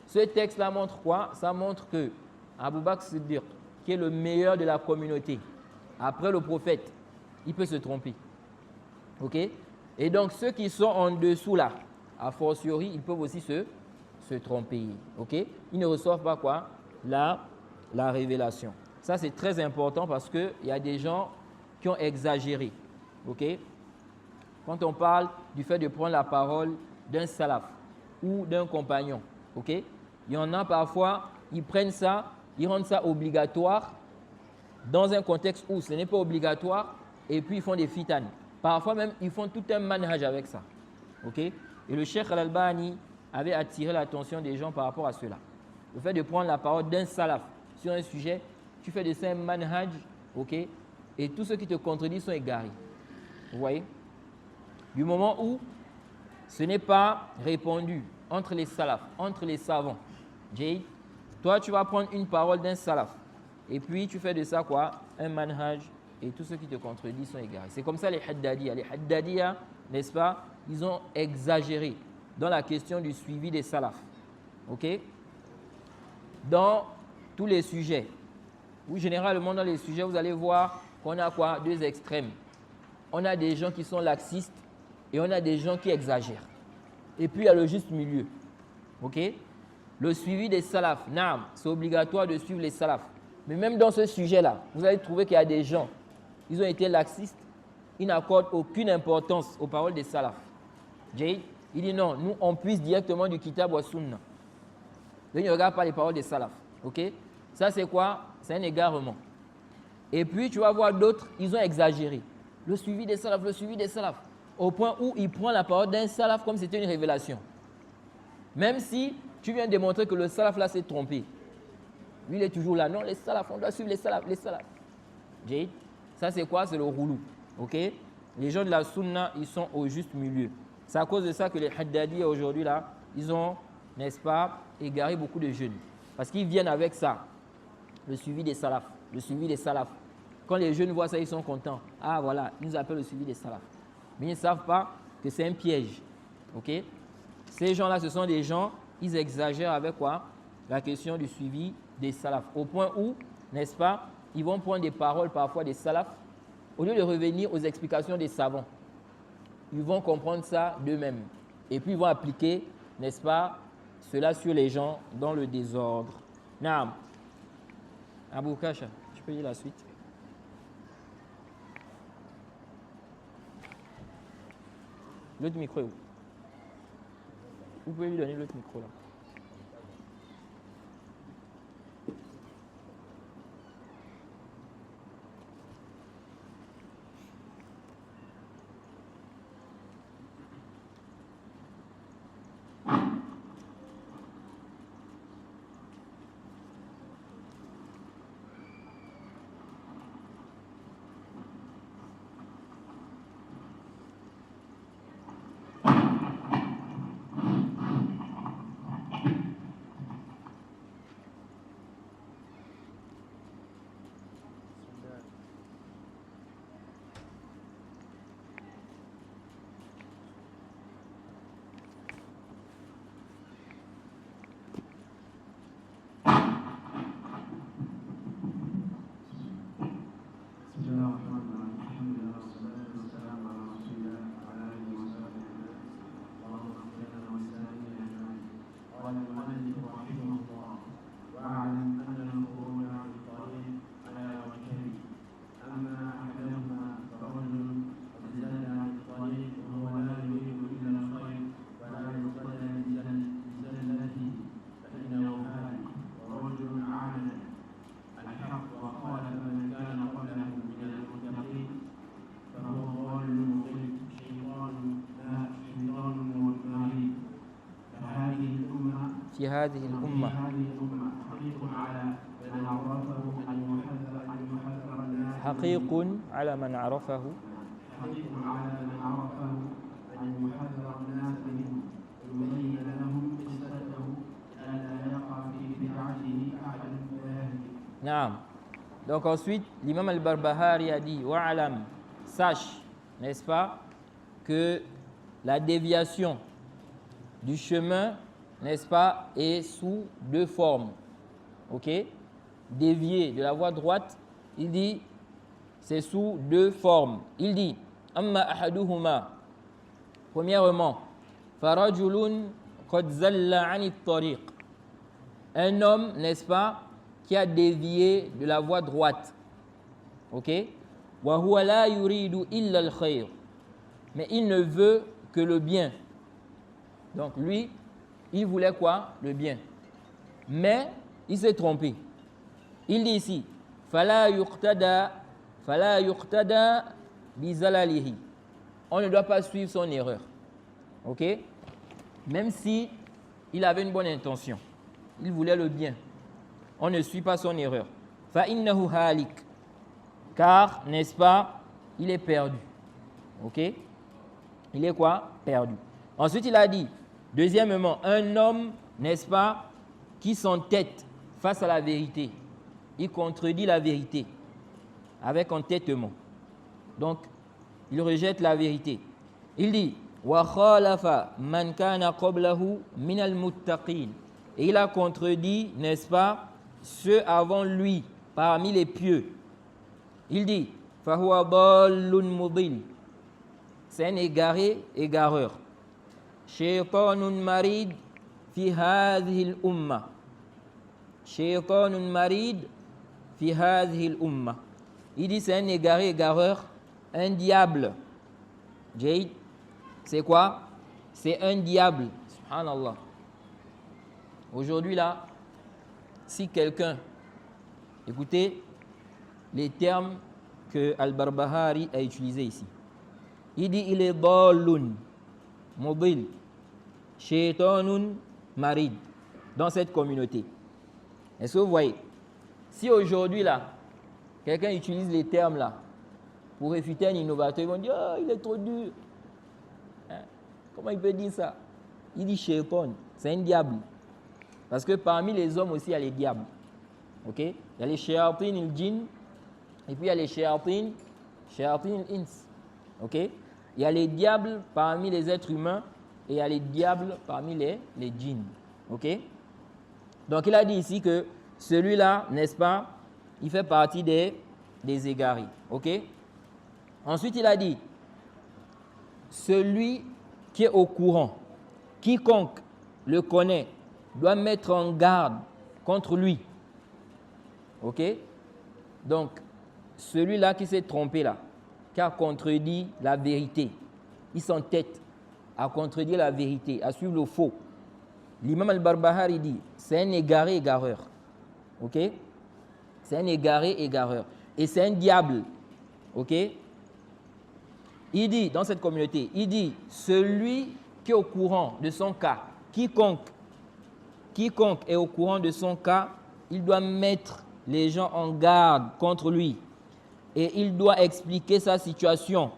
Speaker 2: Ce texte-là montre quoi? Ça montre que Abu Bakr Siddiq, qui est le meilleur de la communauté, après le prophète, il peut se tromper, ok? Et donc ceux qui sont en dessous là, a fortiori, ils peuvent aussi se tromper, ok? Ils ne reçoivent pas quoi? La révélation. Ça, c'est très important parce qu'il y a des gens qui ont exagéré. Ok? Quand on parle du fait de prendre la parole d'un salaf ou d'un compagnon, ok? Il y en a parfois, ils prennent ça, ils rendent ça obligatoire dans un contexte où ce n'est pas obligatoire et puis ils font des fitanes. Parfois même, ils font tout un manhaj avec ça. Ok? Et le Cheikh Al-Albani avait attiré l'attention des gens par rapport à cela. Le fait de prendre la parole d'un salaf sur un sujet, tu fais de ça un manhaj, ok? Et tous ceux qui te contredisent sont égarés. Vous voyez? Du moment où ce n'est pas répandu entre les salafs, entre les savants, Jade, toi tu vas prendre une parole d'un salaf et puis tu fais de ça quoi? Un manhaj et tous ceux qui te contredisent sont égarés. C'est comme ça les Haddadiyya. Les Haddadiyya, n'est-ce pas? Ils ont exagéré dans la question du suivi des salafs. Ok? Dans tous les sujets, ou généralement dans les sujets, vous allez voir qu'on a quoi? Deux extrêmes. On a des gens qui sont laxistes et on a des gens qui exagèrent. Et puis il y a le juste milieu. Ok? Le suivi des salafs, naam, c'est obligatoire de suivre les salafs. Mais même dans ce sujet-là, vous allez trouver qu'il y a des gens, ils ont été laxistes, ils n'accordent aucune importance aux paroles des salafs. Jay, il dit non, nous on puise directement du kitab wa sunna. Ils ne regardent pas les paroles des salafs. Ok? Ça c'est quoi? C'est un égarement. Et puis tu vas voir d'autres, ils ont exagéré. Le suivi des salafs, au point où il prend la parole d'un salaf comme c'était une révélation. Même si tu viens démontrer que le salaf là s'est trompé. Lui il est toujours là. Non, les salafs, on doit suivre les salafs. Jay, ça c'est quoi? C'est le roulou. Ok? Les gens de la sunna, ils sont au juste milieu. C'est à cause de ça que les Haddadiyya aujourd'hui là, ils ont, n'est-ce pas, égaré beaucoup de jeunes. Parce qu'ils viennent avec ça, le suivi des salafs, Quand les jeunes voient ça, ils sont contents. Ah voilà, ils nous appellent le suivi des salafs. Mais ils ne savent pas que c'est un piège. Ok? Ces gens-là, ce sont des gens, ils exagèrent avec quoi? La question du suivi des salafs. Au point où, n'est-ce pas, ils vont prendre des paroles parfois des salafs, au lieu de revenir aux explications des savants. Ils vont comprendre ça d'eux-mêmes. Et puis ils vont appliquer, n'est-ce pas, cela sur les gens dans le désordre. Naam. Abou Kasha, tu peux lire la suite. L'autre micro est où? Vous pouvez lui donner l'autre micro là. في هذه الأمة حقيق على من عرفه أن يحذر الناس منه ويبين لهم قصته ألا يقع في بدعته أحد نعم. Donc ensuite, l'imam al-Barbahari a dit wa'alam, sache, n'est-ce pas, que la déviation du chemin, n'est-ce pas, est sous deux formes. Ok? Dévier de la voie droite, il dit, c'est sous deux formes. Il dit, amma ahaduhuma, premièrement, farajulun qad zalla ani tariq. Un homme, n'est-ce pas, qui a dévié de la voie droite. Ok? Wa huwa la yuridu illa al-khayr. Mais il ne veut que le bien. Donc lui, il voulait quoi? Le bien. Mais il s'est trompé. Il dit ici, fala yuqtada bi zalalihi. On ne doit pas suivre son erreur. Ok? Même si il avait une bonne intention. Il voulait le bien. On ne suit pas son erreur. Fa innahu halik. Car, n'est-ce pas, il est perdu. Ok? Il est quoi? Perdu. Ensuite, il a dit, deuxièmement, un homme, n'est-ce pas, qui s'entête face à la vérité. Il contredit la vérité avec entêtement. Donc, il rejette la vérité. Il dit, wa khalafa man kana qablahu min al-muttaqin. Et il a contredit, n'est-ce pas, ceux avant lui, parmi les pieux. Il dit, fa huwa dallun mudil. C'est un égaré, égareur. Shaytanun marid fi hadhihi al-umma. Shaytanun marid fi hadhihi al-umma. Il dit c'est un égaré, égareur, un diable. Jade, c'est quoi? C'est un diable. Subhanallah. Aujourd'hui là, si quelqu'un, écoutez les termes que Al-Barbahari a utilisés ici. Il dit il est dallun, mudil, shaytanun marid dans cette communauté. Est-ce que vous voyez? Si aujourd'hui là, quelqu'un utilise les termes là pour réfuter un innovateur, ils vont dire oh, il est trop dur. Hein? Comment il peut dire ça? Il dit shaytan, c'est un diable. Parce que parmi les hommes aussi, il y a les diables. Ok? Il y a les shayatin al-jinn et puis il y a les shayatin al-ins. Ok? Il y a les diables parmi les êtres humains et il y a les diables parmi les djinns. Ok? Donc il a dit ici que celui-là, n'est-ce pas, il fait partie des égarés. Ok? Ensuite, il a dit, celui qui est au courant, quiconque le connaît, doit mettre en garde contre lui. Ok? Donc, celui-là qui s'est trompé là, qui a contredit la vérité, il s'entête à contredire la vérité, à suivre le faux. L'imam al-Barbahari dit, c'est un égaré, égareur. Ok? C'est un égaré, égareur. Et c'est un diable. Ok? Il dit, dans cette communauté, il dit, celui qui est au courant de son cas, quiconque est au courant de son cas, il doit mettre les gens en garde contre lui. Et il doit expliquer sa situation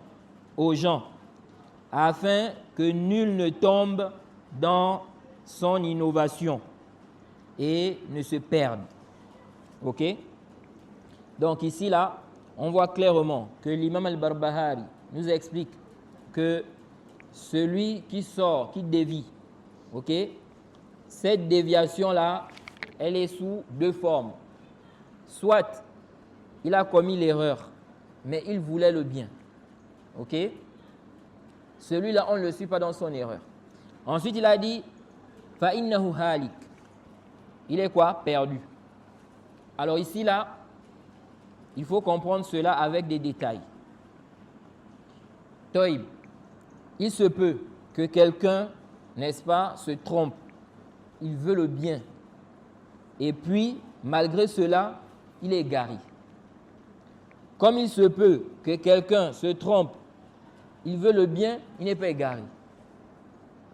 Speaker 2: aux gens, afin que nul ne tombe dans son innovation et ne se perde. Ok? Donc ici, là, on voit clairement que l'imam al-Barbahari nous explique que celui qui sort, qui dévie, ok? Cette déviation-là, elle est sous deux formes. Soit il a commis l'erreur, mais il voulait le bien. Ok? Celui-là, on ne le suit pas dans son erreur. Ensuite, il a dit فَإِنَّهُ هَالِكٌ. Il est quoi? Perdu. Alors ici, là, il faut comprendre cela avec des détails. Toïb, il se peut que quelqu'un, n'est-ce pas, se trompe. Il veut le bien. Et puis, malgré cela, il est égaré. Comme il se peut que quelqu'un se trompe, il veut le bien, il n'est pas égaré.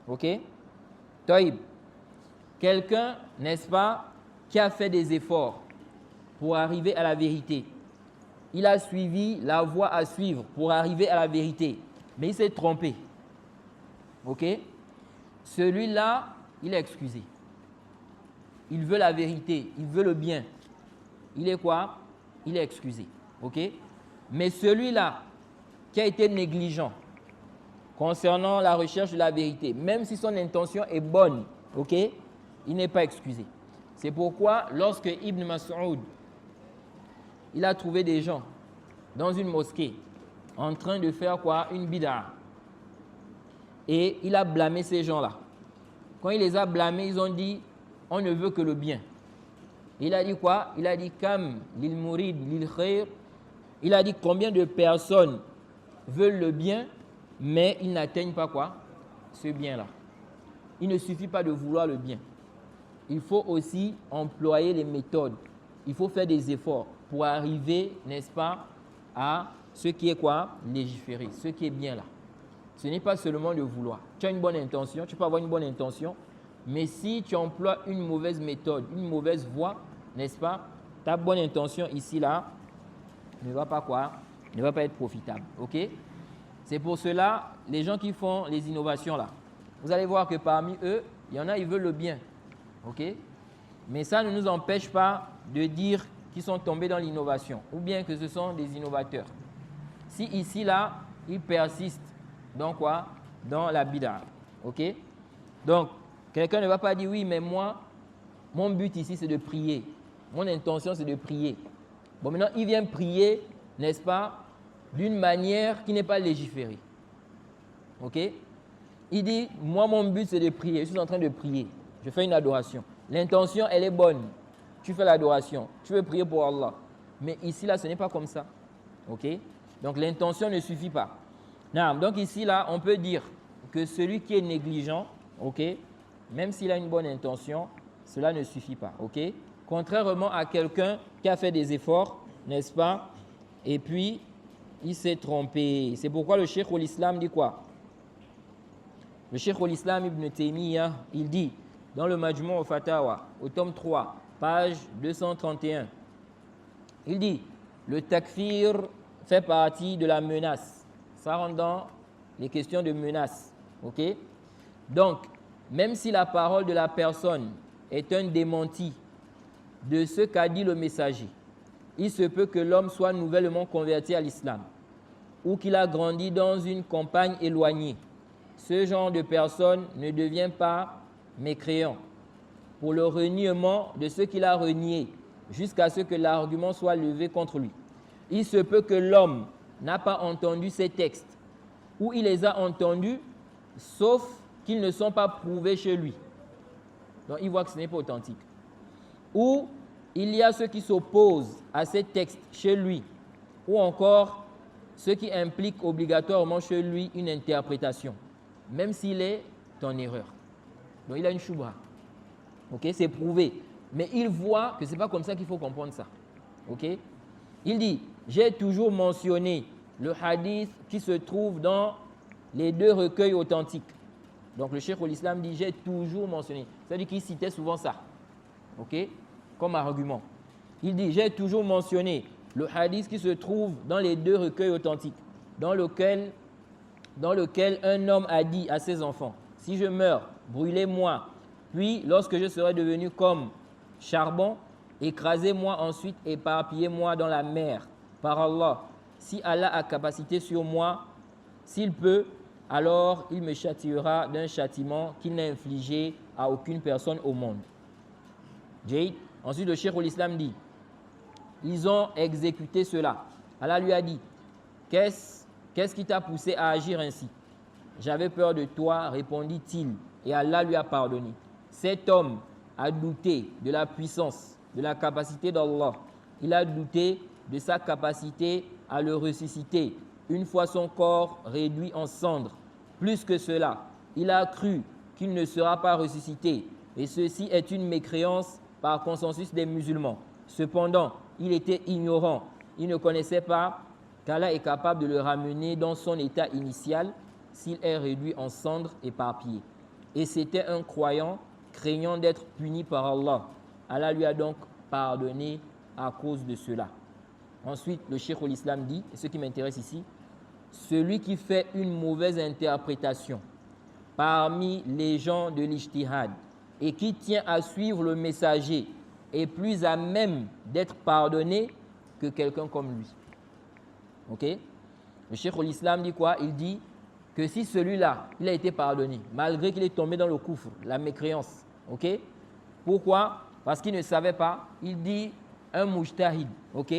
Speaker 2: Ok? Toïb. quelqu'un, n'est-ce pas, qui a fait des efforts pour arriver à la vérité. Il a suivi la voie à suivre pour arriver à la vérité, mais il s'est trompé. Ok? Celui-là, il est excusé. Il veut la vérité, il veut le bien. Il est quoi? Il est excusé. Ok? Mais celui-là qui a été négligent concernant la recherche de la vérité, même si son intention est bonne, ok? Il n'est pas excusé. C'est pourquoi lorsque Ibn Mas'ud, il a trouvé des gens dans une mosquée en train de faire quoi? Une bid'a. Et il a blâmé ces gens-là. Quand il les a blâmés, ils ont dit on ne veut que le bien. Il a dit quoi? Il a dit Kam lil murid lil khair. Il a dit combien de personnes veulent le bien, mais ils n'atteignent pas quoi? Ce bien-là. Il ne suffit pas de vouloir le bien. Il faut aussi employer les méthodes. Il faut faire des efforts pour arriver, n'est-ce pas, à ce qui est quoi? Légiférer, ce qui est bien là. Ce n'est pas seulement de vouloir. Tu as une bonne intention, tu peux avoir une bonne intention, mais si tu emploies une mauvaise méthode, une mauvaise voie, n'est-ce pas, ta bonne intention ici, là, ne va pas quoi? Ne va pas être profitable. Ok? C'est pour cela, les gens qui font les innovations là, vous allez voir que parmi eux, il y en a, ils veulent le bien. Ok? Mais ça ne nous empêche pas de dire qu'ils sont tombés dans l'innovation ou bien que ce sont des innovateurs. Si ici, là, ils persistent dans quoi? Dans la bid'a. Ok? Donc, quelqu'un ne va pas dire oui, mais moi, mon but ici, c'est de prier. Mon intention, c'est de prier. Bon, maintenant, il vient prier, n'est-ce pas, d'une manière qui n'est pas légiférée. Ok? Il dit, moi, mon but, c'est de prier. Je suis en train de prier. Je fais une adoration. L'intention, elle est bonne. Tu fais l'adoration. Tu veux prier pour Allah. Mais ici, là, ce n'est pas comme ça. Ok? Donc, l'intention ne suffit pas. Non, donc, ici, là, on peut dire que celui qui est négligent, ok, même s'il a une bonne intention, cela ne suffit pas. Ok? Contrairement à quelqu'un qui a fait des efforts, n'est-ce pas? Et puis, il s'est trompé. C'est pourquoi le Cheikh al-Islam dit quoi? Le Cheikh al-Islam Ibn Taymiyyah, il dit dans le Majmu' al-Fatawa, au tome 3, page 231, il dit le takfir fait partie de la menace. Ça rentre dans les questions de menace. Ok? Donc, même si la parole de la personne est un démenti de ce qu'a dit le messager, il se peut que l'homme soit nouvellement converti à l'islam ou qu'il a grandi dans une campagne éloignée. Ce genre de personne ne devient pas mécréant pour le reniement de ce qu'il a renié jusqu'à ce que l'argument soit levé contre lui. Il se peut que l'homme n'a pas entendu ces textes ou il les a entendus sauf qu'ils ne sont pas prouvés chez lui. Donc il voit que ce n'est pas authentique. Ou il y a ceux qui s'opposent à ces textes chez lui ou encore ce qui implique obligatoirement chez lui une interprétation, même s'il est en erreur. Donc il a une choubra. Ok, c'est prouvé. Mais il voit que ce n'est pas comme ça qu'il faut comprendre ça. Ok? Il dit, j'ai toujours mentionné le hadith qui se trouve dans les deux recueils authentiques. Donc le Cheikh al-Islam dit, j'ai toujours mentionné. C'est-à-dire qu'il citait souvent ça. Ok? Comme argument. Il dit, j'ai toujours mentionné le hadith qui se trouve dans les deux recueils authentiques, dans lequel un homme a dit à ses enfants, si je meurs, brûlez-moi, puis lorsque je serai devenu comme charbon, écrasez-moi ensuite, éparpillez-moi dans la mer. Par Allah, si Allah a capacité sur moi, s'il peut, alors il me châtiera d'un châtiment qu'il n'a infligé à aucune personne au monde. Jade. Ensuite, le Cheikh al-Islam dit, ils ont exécuté cela. Allah lui a dit, qu'est-ce qui t'a poussé à agir ainsi? J'avais peur de toi, répondit-il, et Allah lui a pardonné. Cet homme a douté de la puissance, de la capacité d'Allah. Il a douté de sa capacité à le ressusciter, une fois son corps réduit en cendres. Plus que cela, il a cru qu'il ne sera pas ressuscité, et ceci est une mécréance par consensus des musulmans. Cependant, il était ignorant. Il ne connaissait pas qu'Allah est capable de le ramener dans son état initial s'il est réduit en cendres éparpillées. Et c'était un croyant craignant d'être puni par Allah. Allah lui a donc pardonné à cause de cela. Ensuite, le Cheikh l'Islam dit, et ce qui m'intéresse ici, celui qui fait une mauvaise interprétation parmi les gens de l'ijtihad et qui tient à suivre le messager est plus à même d'être pardonné que quelqu'un comme lui. Ok? Le Cheikh l'Islam dit quoi? Il dit que si celui-là, il a été pardonné, malgré qu'il est tombé dans le kufr, la mécréance. Ok? Pourquoi? Parce qu'il ne savait pas. Il dit un mujtahid. Ok?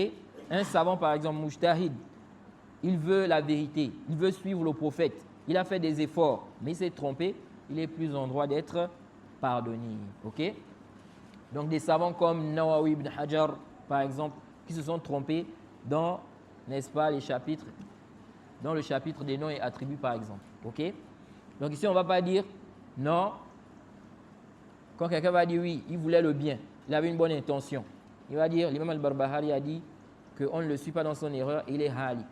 Speaker 2: Un savant, par exemple, mujtahid, il veut la vérité, il veut suivre le prophète, il a fait des efforts, mais il s'est trompé, il est plus en droit d'être pardonné. Ok? Donc des savants comme Nawawi ibn Hajar, par exemple, qui se sont trompés dans, n'est-ce pas, les chapitres, dans le chapitre des noms et attributs, par exemple. Ok? Donc ici, on ne va pas dire non. Quand quelqu'un va dire oui, il voulait le bien, il avait une bonne intention, il va dire, l'imam al-Barbahari a dit qu'on ne le suit pas dans son erreur, il est halik.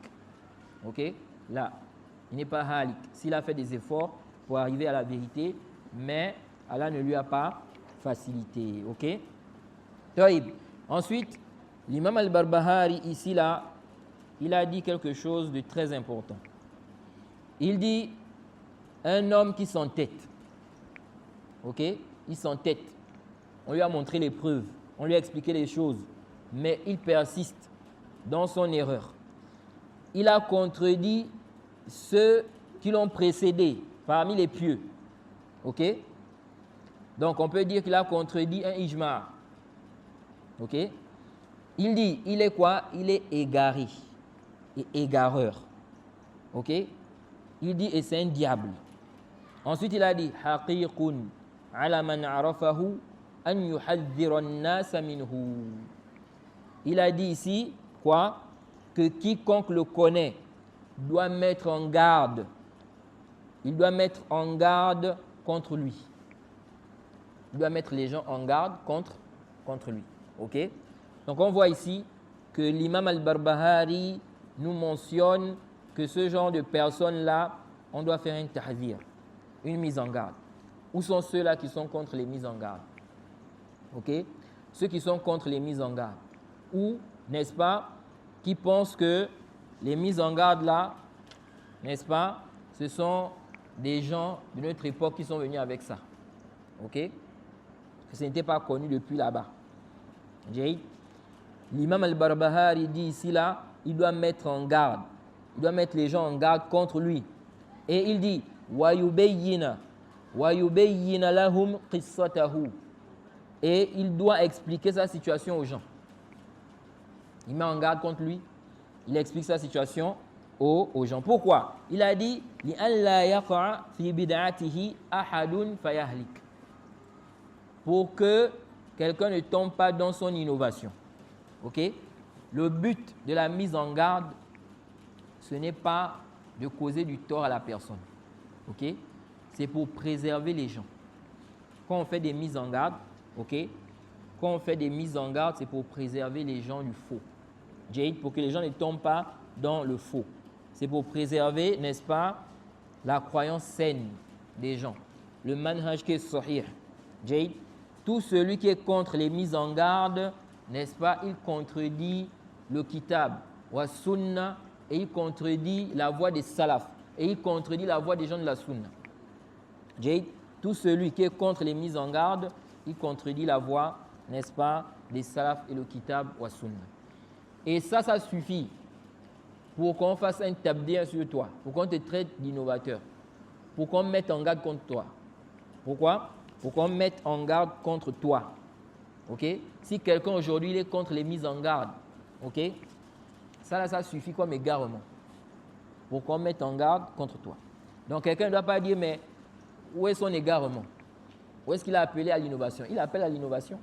Speaker 2: Ok? Là, il n'est pas halik. S'il a fait des efforts pour arriver à la vérité, mais Allah ne lui a pas facilité. Ok? Taïb. Ensuite, l'imam al-Barbahari, ici, là, il a dit quelque chose de très important. Il dit, un homme qui s'entête. Ok? Il s'entête. On lui a montré les preuves, on lui a expliqué les choses, mais il persiste dans son erreur. Il a contredit ceux qui l'ont précédé parmi les pieux. Ok? Donc on peut dire qu'il a contredit un ijma. Ok? Il dit, il est quoi? Il est égaré et égareur. Ok? Il dit, et c'est un diable. Ensuite il a dit, haqiqun ala man arafahu an yuhadhdhira an-nasa minhu. Il a dit ici, quoi? Que quiconque le connaît doit mettre en garde. Il doit mettre en garde contre lui. Il doit mettre les gens en garde contre lui. Ok? Donc on voit ici que l'imam al-Barbahari nous mentionne que ce genre de personnes-là, on doit faire un tahzir, une mise en garde. Où sont ceux-là qui sont contre les mises en garde? Ok? Ceux qui sont contre les mises en garde. Ou, n'est-ce pas, qui pensent que les mises en garde là, n'est-ce pas, ce sont des gens de notre époque qui sont venus avec ça. Ok? Que ce n'était pas connu depuis là-bas. L'imam al-Barbahari dit ici là, il doit mettre en garde. Il doit mettre les gens en garde contre lui. Et il dit, wa yubayyina lahum qissatahu. Et il doit expliquer sa situation aux gens. Il met en garde contre lui. Il explique sa situation aux gens. Pourquoi? Il a dit pour que quelqu'un ne tombe pas dans son innovation. Ok? Le but de la mise en garde, ce n'est pas de causer du tort à la personne. Ok? C'est pour préserver les gens. Quand on fait des mises en garde, ok? Quand on fait des mises en garde, c'est pour préserver les gens du faux. Pour que les gens ne tombent pas dans le faux. C'est pour préserver, n'est-ce pas, la croyance saine des gens. Le manhaj qui est sahih. Tout celui qui est contre les mises en garde, n'est-ce pas, il contredit le kitab wa sunna et il contredit la voie des salaf et il contredit la voie des gens de la sunna. Tout celui qui est contre les mises en garde, il contredit la voie, n'est-ce pas, des salaf et le kitab wa sunna. Et ça suffit pour qu'on fasse un tabdir sur toi, pour qu'on te traite d'innovateur, pour qu'on mette en garde contre toi. Pourquoi? Pour qu'on mette en garde contre toi. Ok? Si quelqu'un aujourd'hui est contre les mises en garde, ok? Ça suffit comme égarement pour qu'on mette en garde contre toi. Donc quelqu'un ne doit pas dire, mais où est son égarement? Où est-ce qu'il a appelé à l'innovation? Il appelle à l'innovation.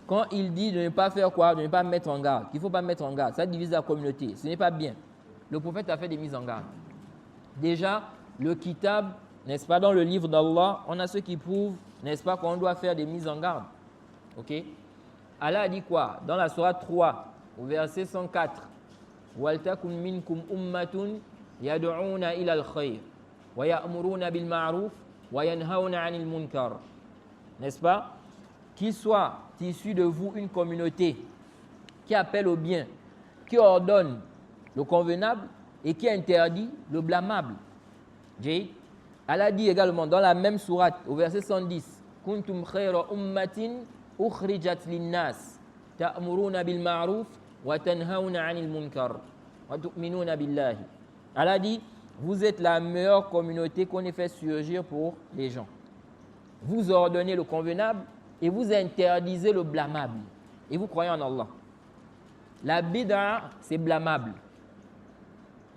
Speaker 2: Quand il dit de ne pas faire quoi? De ne pas mettre en garde, qu'il ne faut pas mettre en garde, ça divise la communauté. Ce n'est pas bien. Le prophète a fait des mises en garde. Déjà, le kitab, n'est-ce pas, dans le livre d'Allah, on a ceux qui prouvent, n'est-ce pas, qu'on doit faire des mises en garde. Ok? Allah a dit quoi? Dans la sourate 3, au verset 104, وَلْتَكُنْ مِنْكُمْ أُمَّةٌ يَدْعُونَ إِلَى الْخَيْرِ وَيَأْمُرُونَ بِالْمَعْرُوفِ وَيَنْهَوْنَ عَنِ الْمُنْكَرِ n'est-ce pas, qu'il soit issu de vous une communauté qui appelle au bien, qui ordonne le convenable et qui interdit le blâmable. Allah dit également dans la même sourate, au verset 110, Kuntum khayra ummatin ukhrijat linnas ta'muruna bil ma'ruf wa tanhauna 'anil munkar wa tu'minuna billahi. Allah dit, vous êtes la meilleure communauté qu'on ait fait surgir pour les gens. Vous ordonnez le convenable et vous interdisez le blâmable. Et vous croyez en Allah. La bid'a, c'est blâmable.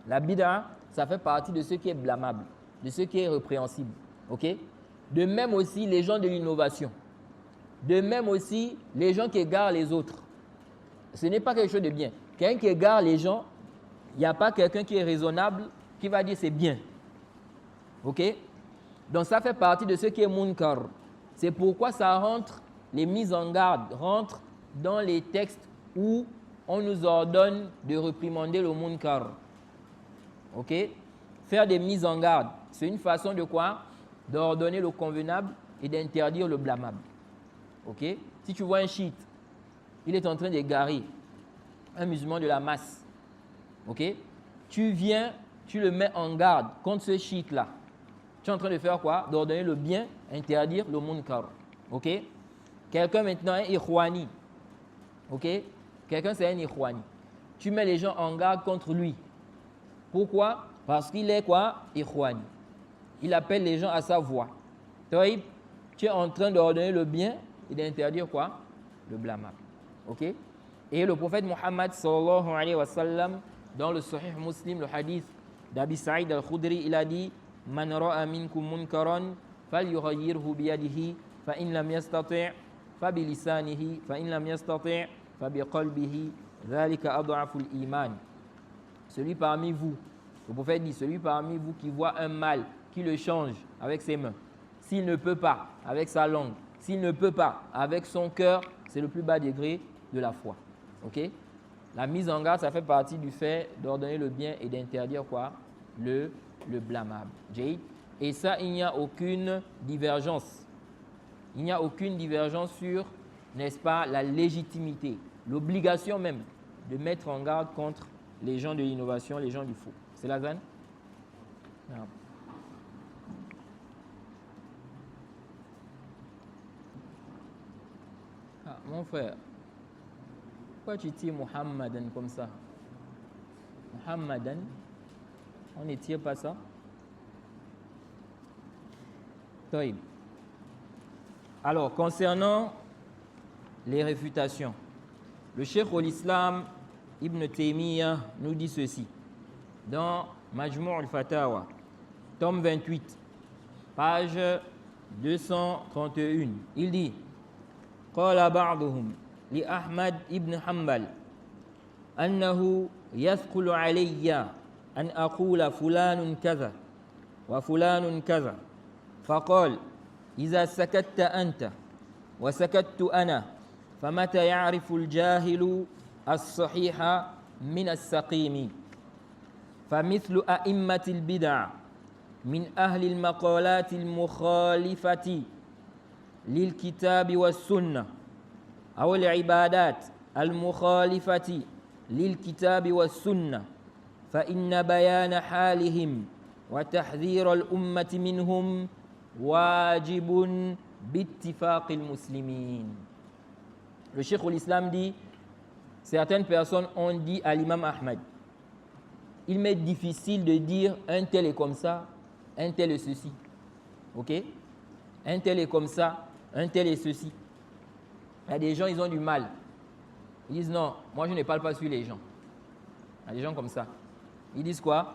Speaker 2: La bid'a, ça fait partie de ce qui est blâmable, de ce qui est répréhensible. Okay? De même aussi les gens de l'innovation. De même aussi les gens qui égarent les autres. Ce n'est pas quelque chose de bien. Quelqu'un qui égare les gens, il n'y a pas quelqu'un qui est raisonnable qui va dire c'est bien. Ok? Donc ça fait partie de ce qui est munkar. C'est pourquoi ça rentre, les mises en garde rentrent dans les textes où on nous ordonne de réprimander le munkar. Ok? Faire des mises en garde, c'est une façon de quoi? D'ordonner le convenable et d'interdire le blâmable. Ok? Si tu vois un chiite, il est en train d'égarer un musulman de la masse. Ok? Tu viens, tu le mets en garde contre ce chiite-là. Tu es en train de faire quoi? D'ordonner le bien, interdire le munkar. Ok? Quelqu'un maintenant est ikhwani. Ok? Quelqu'un c'est un ikhwani. Tu mets les gens en garde contre lui. Pourquoi? Parce qu'il est quoi? Ikhwani. Il appelle les gens à sa voix. Tu es en train d'ordonner le bien et d'interdire quoi? Le blâmable. Ok? Et le prophète Muhammad sallallahu alayhi wa sallam, dans le Sahih Muslim, le hadith d'Abi Sa'id al-Khudri, il a dit Man ra'a minkum munkaran falyughayyirhu biyadihi fa in lam yastati' fa bi lisanihi fa in lam yastati' fa bi qalbihi dhalika ad'afu al-iman. Celui parmi vous, le prophète dit, celui parmi vous qui voit un mal, qui le change avec ses mains. S'il ne peut pas, avec sa langue. S'il ne peut pas, avec son cœur, c'est le plus bas degré de la foi. Ok? La mise en garde, ça fait partie du fait d'ordonner le bien et d'interdire quoi? Le blâmable. Et ça, il n'y a aucune divergence. Il n'y a aucune divergence sur, n'est-ce pas, la légitimité, l'obligation même de mettre en garde contre les gens de l'innovation, les gens du faux. C'est la zone? Non. Ah, mon frère, pourquoi tu tires Muhammadan comme ça? Muhammadan, on ne tire pas ça. Taïb. Alors, concernant les réfutations, le Cheikh al-Islam Ibn Taymiyyah nous dit ceci dans Majmou' al-Fatawa, tome 28, page 231. Il dit قال بعضهم لأحمد ابن حنبل أنه يثقل علي أن أقول فلان كذا وفلان كذا فقال إذا سكت أنت وسكت أنا فمتى يعرف الجاهل الصحيح من السقيم فمثل أئمة البدع من أهل المقالات المخالفة للكتاب والسنة أو العبادات المخالفة للكتاب والسنة فإن بيان حالهم وتحذير الأمة منهم واجب باتفاق المسلمين. Le Cheikh al-Islam dit, certaines personnes ont dit à l'imam Ahmad, il m'est difficile de dire un tel est comme ça, un tel est ceci. Ok? Un tel est comme ça, un tel est ceci. Il y a des gens, ils ont du mal. Ils disent non, moi je ne parle pas sur les gens. Il y a des gens comme ça. Ils disent quoi?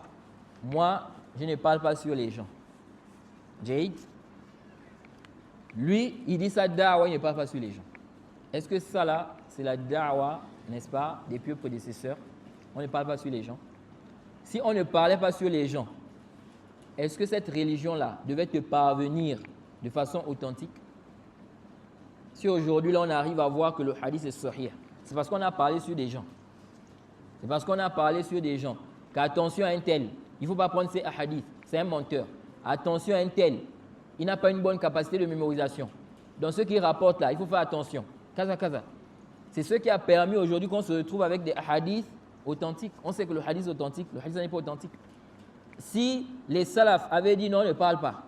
Speaker 2: Moi, je ne parle pas sur les gens. Jade, lui, il dit sa da'wa, il ne parle pas sur les gens. Est-ce que ça là, c'est la da'wa, n'est-ce pas, des pieux prédécesseurs? On ne parle pas sur les gens. Si on ne parlait pas sur les gens, est-ce que cette religion-là devait te parvenir de façon authentique? Si aujourd'hui, là, on arrive à voir que le hadith est sahih, c'est parce qu'on a parlé sur des gens. C'est parce qu'on a parlé sur des gens. Qu'attention à un tel, il ne faut pas prendre ces hadiths, c'est un menteur. Attention à un tel, il n'a pas une bonne capacité de mémorisation. dans ce qu'ils rapportent là, il faut faire attention. Kaza. C'est ce qui a permis aujourd'hui qu'on se retrouve avec des hadiths authentiques. On sait que le hadith est authentique, le hadith n'est pas authentique. Si les salafs avaient dit non, ne parle pas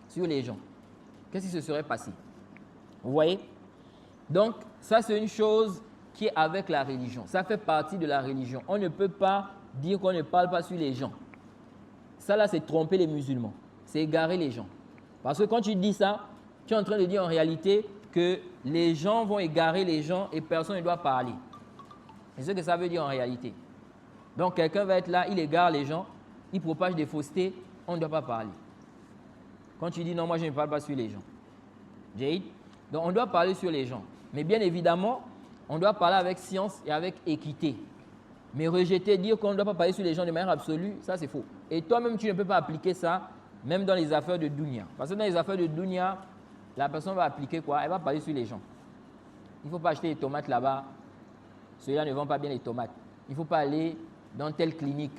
Speaker 2: sur les gens, qu'est-ce qui se serait passé? Vous voyez? Donc, ça c'est une chose qui est avec la religion. Ça fait partie de la religion. On ne peut pas dire qu'on ne parle pas sur les gens. Ça là, c'est tromper les musulmans. C'est égarer les gens. Parce que quand tu dis ça, tu es en train de dire en réalité que les gens vont égarer les gens et personne ne doit parler. C'est ce que ça veut dire en réalité. Donc, quelqu'un va être là, il égare les gens, il propage des faussetés, on ne doit pas parler. Quand tu dis non, moi je ne parle pas sur les gens. Jade. Donc, on doit parler sur les gens. Mais bien évidemment, on doit parler avec science et avec équité. Mais rejeter, dire qu'on ne doit pas parler sur les gens de manière absolue, ça c'est faux. Et toi-même, tu ne peux pas appliquer ça, même dans les affaires de dunya. Parce que dans les affaires de dunya, la personne va appliquer quoi? Elle va parler sur les gens. Il ne faut pas acheter des tomates là-bas. Ceux-là ne vendent pas bien les tomates. Il ne faut pas aller dans telle clinique.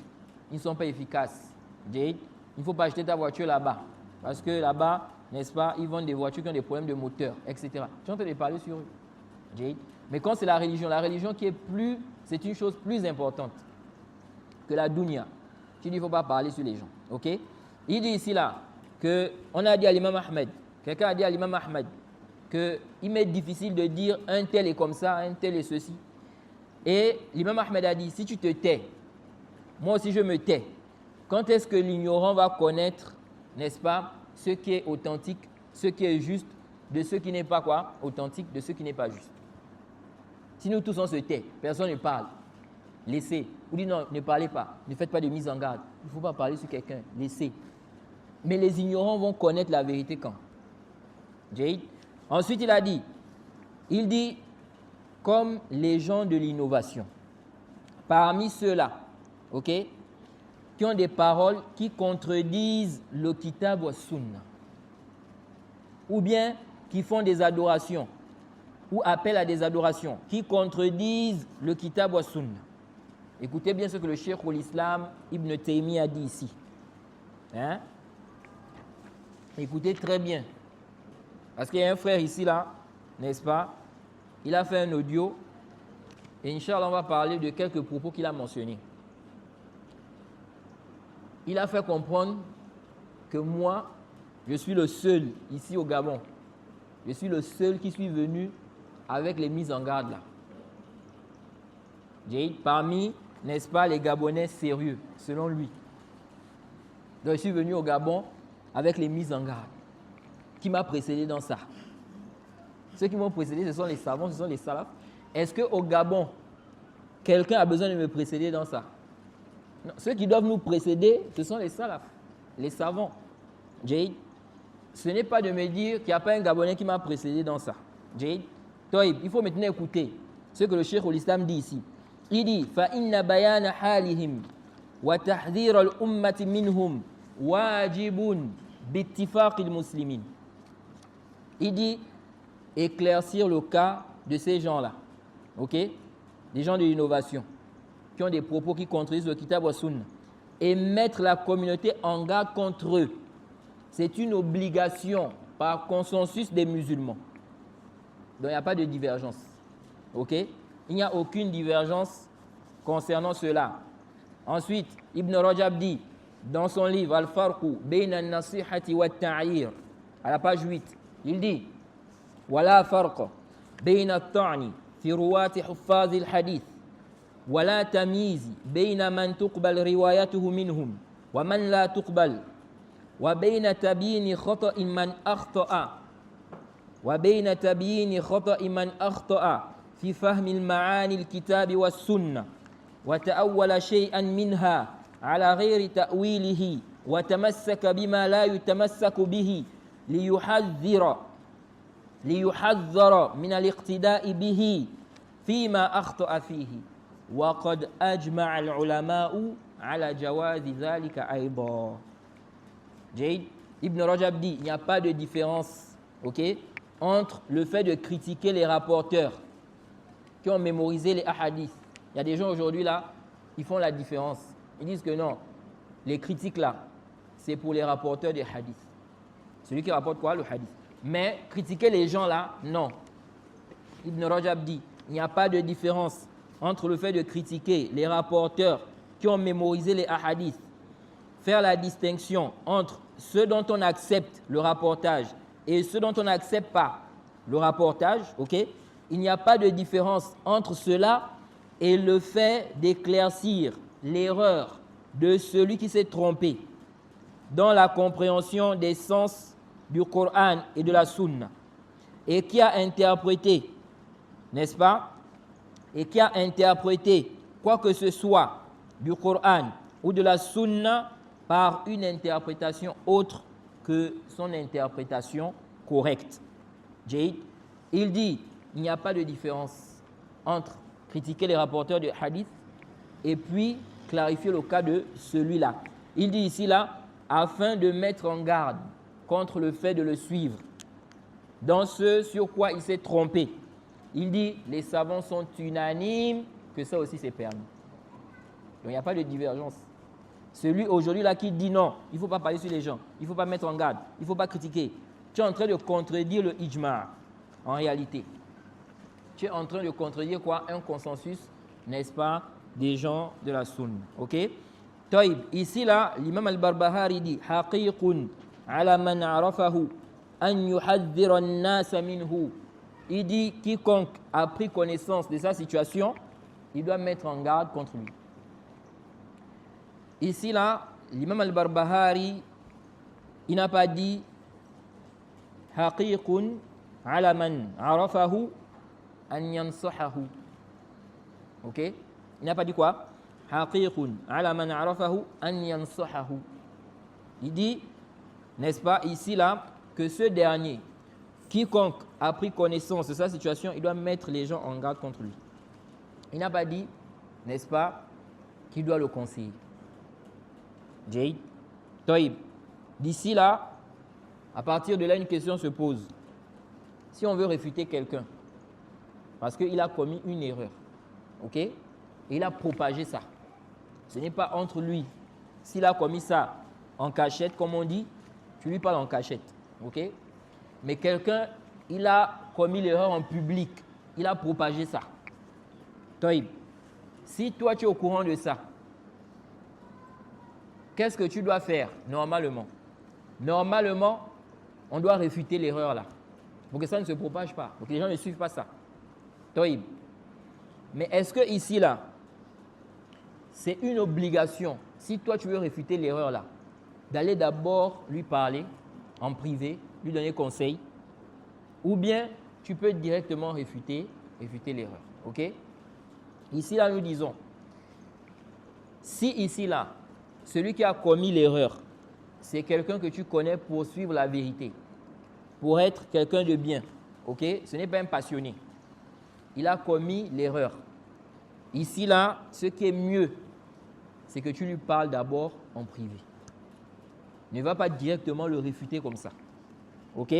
Speaker 2: Ils ne sont pas efficaces. Jade. Il ne faut pas acheter ta voiture là-bas. Parce que là-bas, n'est-ce pas, ils vendent des voitures qui ont des problèmes de moteur, etc. Tu es en train de parler sur eux. Jade. Mais quand c'est la religion qui est plus, c'est une chose plus importante que la dunya. Tu dis qu'il ne faut pas parler sur les gens. Ok? Il dit ici là qu'on a dit à l'imam Ahmed, quelqu'un a dit à l'imam Ahmed qu'il m'est difficile de dire un tel est comme ça, un tel est ceci. Et l'imam Ahmed a dit, si tu te tais, moi aussi je me tais. Quand est-ce que l'ignorant va connaître, n'est-ce pas, ce qui est authentique, ce qui est juste, de ce qui n'est pas quoi? Authentique, de ce qui n'est pas juste. Si nous tous on se tait, personne ne parle, laissez. Ou dit non, ne parlez pas, ne faites pas de mise en garde. Il ne faut pas parler sur quelqu'un, laissez. Mais les ignorants vont connaître la vérité quand? Jade. Ensuite, il dit, comme les gens de l'innovation, parmi ceux-là, ok, qui ont des paroles qui contredisent le kitab wa sunna, ou bien qui font des adorations, ou appellent à des adorations, qui contredisent le kitab wa sunna. Écoutez bien ce que le Cheikh l'Islam Ibn Taymiyyah a dit ici. Hein? Écoutez très bien. Parce qu'il y a un frère ici, là, n'est-ce pas? Il a fait un audio et Inch'Allah, on va parler de quelques propos qu'il a mentionnés. Il a fait comprendre que moi, je suis le seul ici au Gabon. Je suis le seul qui suis venu avec les mises en garde là. Parmi, n'est-ce pas, les Gabonais sérieux, selon lui. Donc, je suis venu au Gabon avec les mises en garde. Qui m'a précédé dans ça? Ceux qui m'ont précédé, ce sont les savants, ce sont les salafs. Est-ce qu'au Gabon, quelqu'un a besoin de me précéder dans ça? Non. Ceux qui doivent nous précéder, ce sont les salafs, les savants. Jade, ce n'est pas de me dire qu'il n'y a pas un Gabonais qui m'a précédé dans ça. Jade, Toïb, il faut maintenant écouter ce que le Cheikh l'Islam dit ici. Il dit فَإِنَّ بَيَانَ حَالِهِمْ وَتَحْذِيرَ الْأُمَّةِ مِنْهُمْ وَاجِبٌ بِاتِّفَاقِ الْمُسْلِمِينَ. Il dit éclaircir le cas de ces gens-là, ok, des gens de l'innovation, qui ont des propos qui contredisent le Kitab wa Sunna, et mettre la communauté en garde contre eux. C'est une obligation par consensus des musulmans. Donc il n'y a pas de divergence, ok. Il n'y a aucune divergence concernant cela. Ensuite, Ibn Rajab dit, dans son livre Al-Farqu bayna an-nasihati wa at-ta'yir, à la page 8, il dit ولا فرق بين الطعن في رواة حفاظ الحديث ولا تمييز بين من تقبل روايته منهم ومن لا تقبل وبين تبيين خطأ من أخطأ في فهم المعاني الكتاب والسنة وتأول شيئا منها على غير تأويله وتمسك بما لا يتمسك به ليحذر من الاقتداء به فيما أخطأ فيه وقد أجمع العلماء على جواز ذلك أيضا. Jade, Ibn Rajab dit, il n'y a pas de différence, ok, entre le fait de critiquer les rapporteurs qui ont mémorisé les hadiths. Il y a des gens aujourd'hui là, ils font la différence. Ils disent que non, les critiques là, c'est pour les rapporteurs des hadiths. Celui qui rapporte quoi? Le hadith. Mais critiquer les gens là, non. Ibn Rajab dit, il n'y a pas de différence entre le fait de critiquer les rapporteurs qui ont mémorisé les hadiths, faire la distinction entre ceux dont on accepte le rapportage et ceux dont on n'accepte pas le rapportage, ok? Il n'y a pas de différence entre cela et le fait d'éclaircir l'erreur de celui qui s'est trompé dans la compréhension des sens du Coran et de la Sunna et qui a interprété, n'est-ce pas? Et qui a interprété quoi que ce soit du Coran ou de la Sunna par une interprétation autre que son interprétation correcte. Il dit, il n'y a pas de différence entre critiquer les rapporteurs de hadith et puis clarifier le cas de celui-là. Il dit ici là, afin de mettre en garde contre le fait de le suivre dans ce sur quoi il s'est trompé. Il dit, les savants sont unanimes que ça aussi c'est permis. Donc il n'y a pas de divergence. Celui aujourd'hui là qui dit non, il ne faut pas parler sur les gens, il ne faut pas mettre en garde, il ne faut pas critiquer. Tu es en train de contredire le ijma' en réalité. Tu es en train de contredire quoi? Un consensus, n'est-ce pas, des gens de la sunna. Ok? Taïb, ici là, l'imam al-Barbahari dit haqiqun ala man arafahu an yuhaddira an-nas minhu. Il dit quiconque a pris connaissance de sa situation, il doit mettre en garde contre lui. Ici là, l'imam al-Barbahari, il n'a pas dit haqiqun ala man arafahu an yansahahu. Ok? Il n'a pas dit quoi? Haqiqun ala man arafahu an yansahahu. Il dit, n'est-ce pas, ici là, que ce dernier, quiconque a pris connaissance de sa situation, il doit mettre les gens en garde contre lui. Il n'a pas dit, n'est-ce pas, qu'il doit le conseiller. Jade. Taïb. D'ici là, à partir de là, une question se pose. Si on veut réfuter quelqu'un, parce qu'il a commis une erreur, ok? Et il a propagé ça. Ce n'est pas entre lui. S'il a commis ça en cachette, comme on dit, tu lui parles en cachette, ok? Mais quelqu'un, il a commis l'erreur en public. Il a propagé ça. Taïb. Si toi, tu es au courant de ça, qu'est-ce que tu dois faire normalement? Normalement, on doit réfuter l'erreur là, pour que ça ne se propage pas, pour que les gens ne suivent pas ça. Taïb. Mais est-ce que ici là, c'est une obligation, si toi tu veux réfuter l'erreur là, d'aller d'abord lui parler en privé, lui donner conseil, ou bien tu peux directement réfuter l'erreur. Ok? Ici là, nous disons, si ici là, celui qui a commis l'erreur, c'est quelqu'un que tu connais pour suivre la vérité, pour être quelqu'un de bien, ok? Ce n'est pas un passionné. Il a commis l'erreur. Ici là, ce qui est mieux, c'est que tu lui parles d'abord en privé. Ne va pas directement le réfuter comme ça. Ok?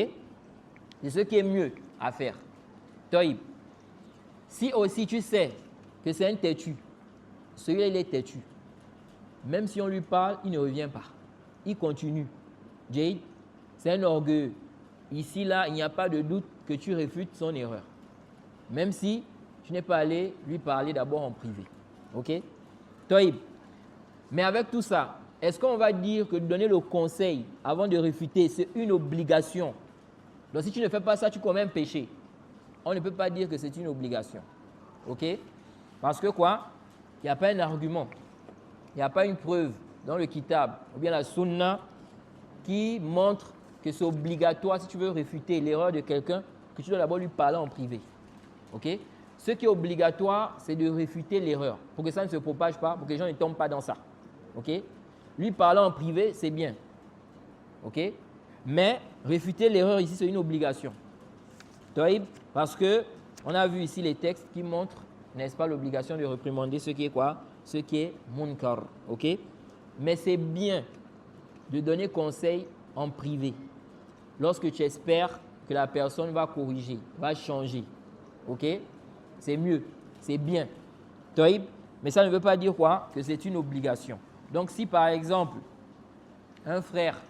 Speaker 2: C'est ce qui est mieux à faire. Taïb. Si aussi tu sais que c'est un têtu, celui-là il est têtu. Même si on lui parle, il ne revient pas. Il continue. Jade, c'est un orgueilleux. Ici, là, il n'y a pas de doute que tu réfutes son erreur. Même si tu n'es pas allé lui parler d'abord en privé. Ok? Taïb. Mais avec tout ça, est-ce qu'on va dire que donner le conseil avant de réfuter, c'est une obligation? Donc si tu ne fais pas ça, tu commets un péché. On ne peut pas dire que c'est une obligation. Ok? Parce que quoi? Il n'y a pas un argument. Il n'y a pas une preuve dans le kitab ou bien la sunna qui montre que c'est obligatoire, si tu veux réfuter l'erreur de quelqu'un, que tu dois d'abord lui parler en privé. Ok? Ce qui est obligatoire, c'est de réfuter l'erreur pour que ça ne se propage pas, pour que les gens ne tombent pas dans ça. Ok? Lui parler en privé, c'est bien. Ok? Mais réfuter l'erreur ici, c'est une obligation. Parce que on a vu ici les textes qui montrent, n'est-ce pas, l'obligation de réprimander ce qui est quoi? Ce qui est munkar. Ok? Mais c'est bien de donner conseil en privé lorsque tu espères que la personne va corriger, va changer. Ok? C'est mieux, c'est bien. Mais ça ne veut pas dire quoi? Que c'est une obligation. Donc si par exemple, un frère,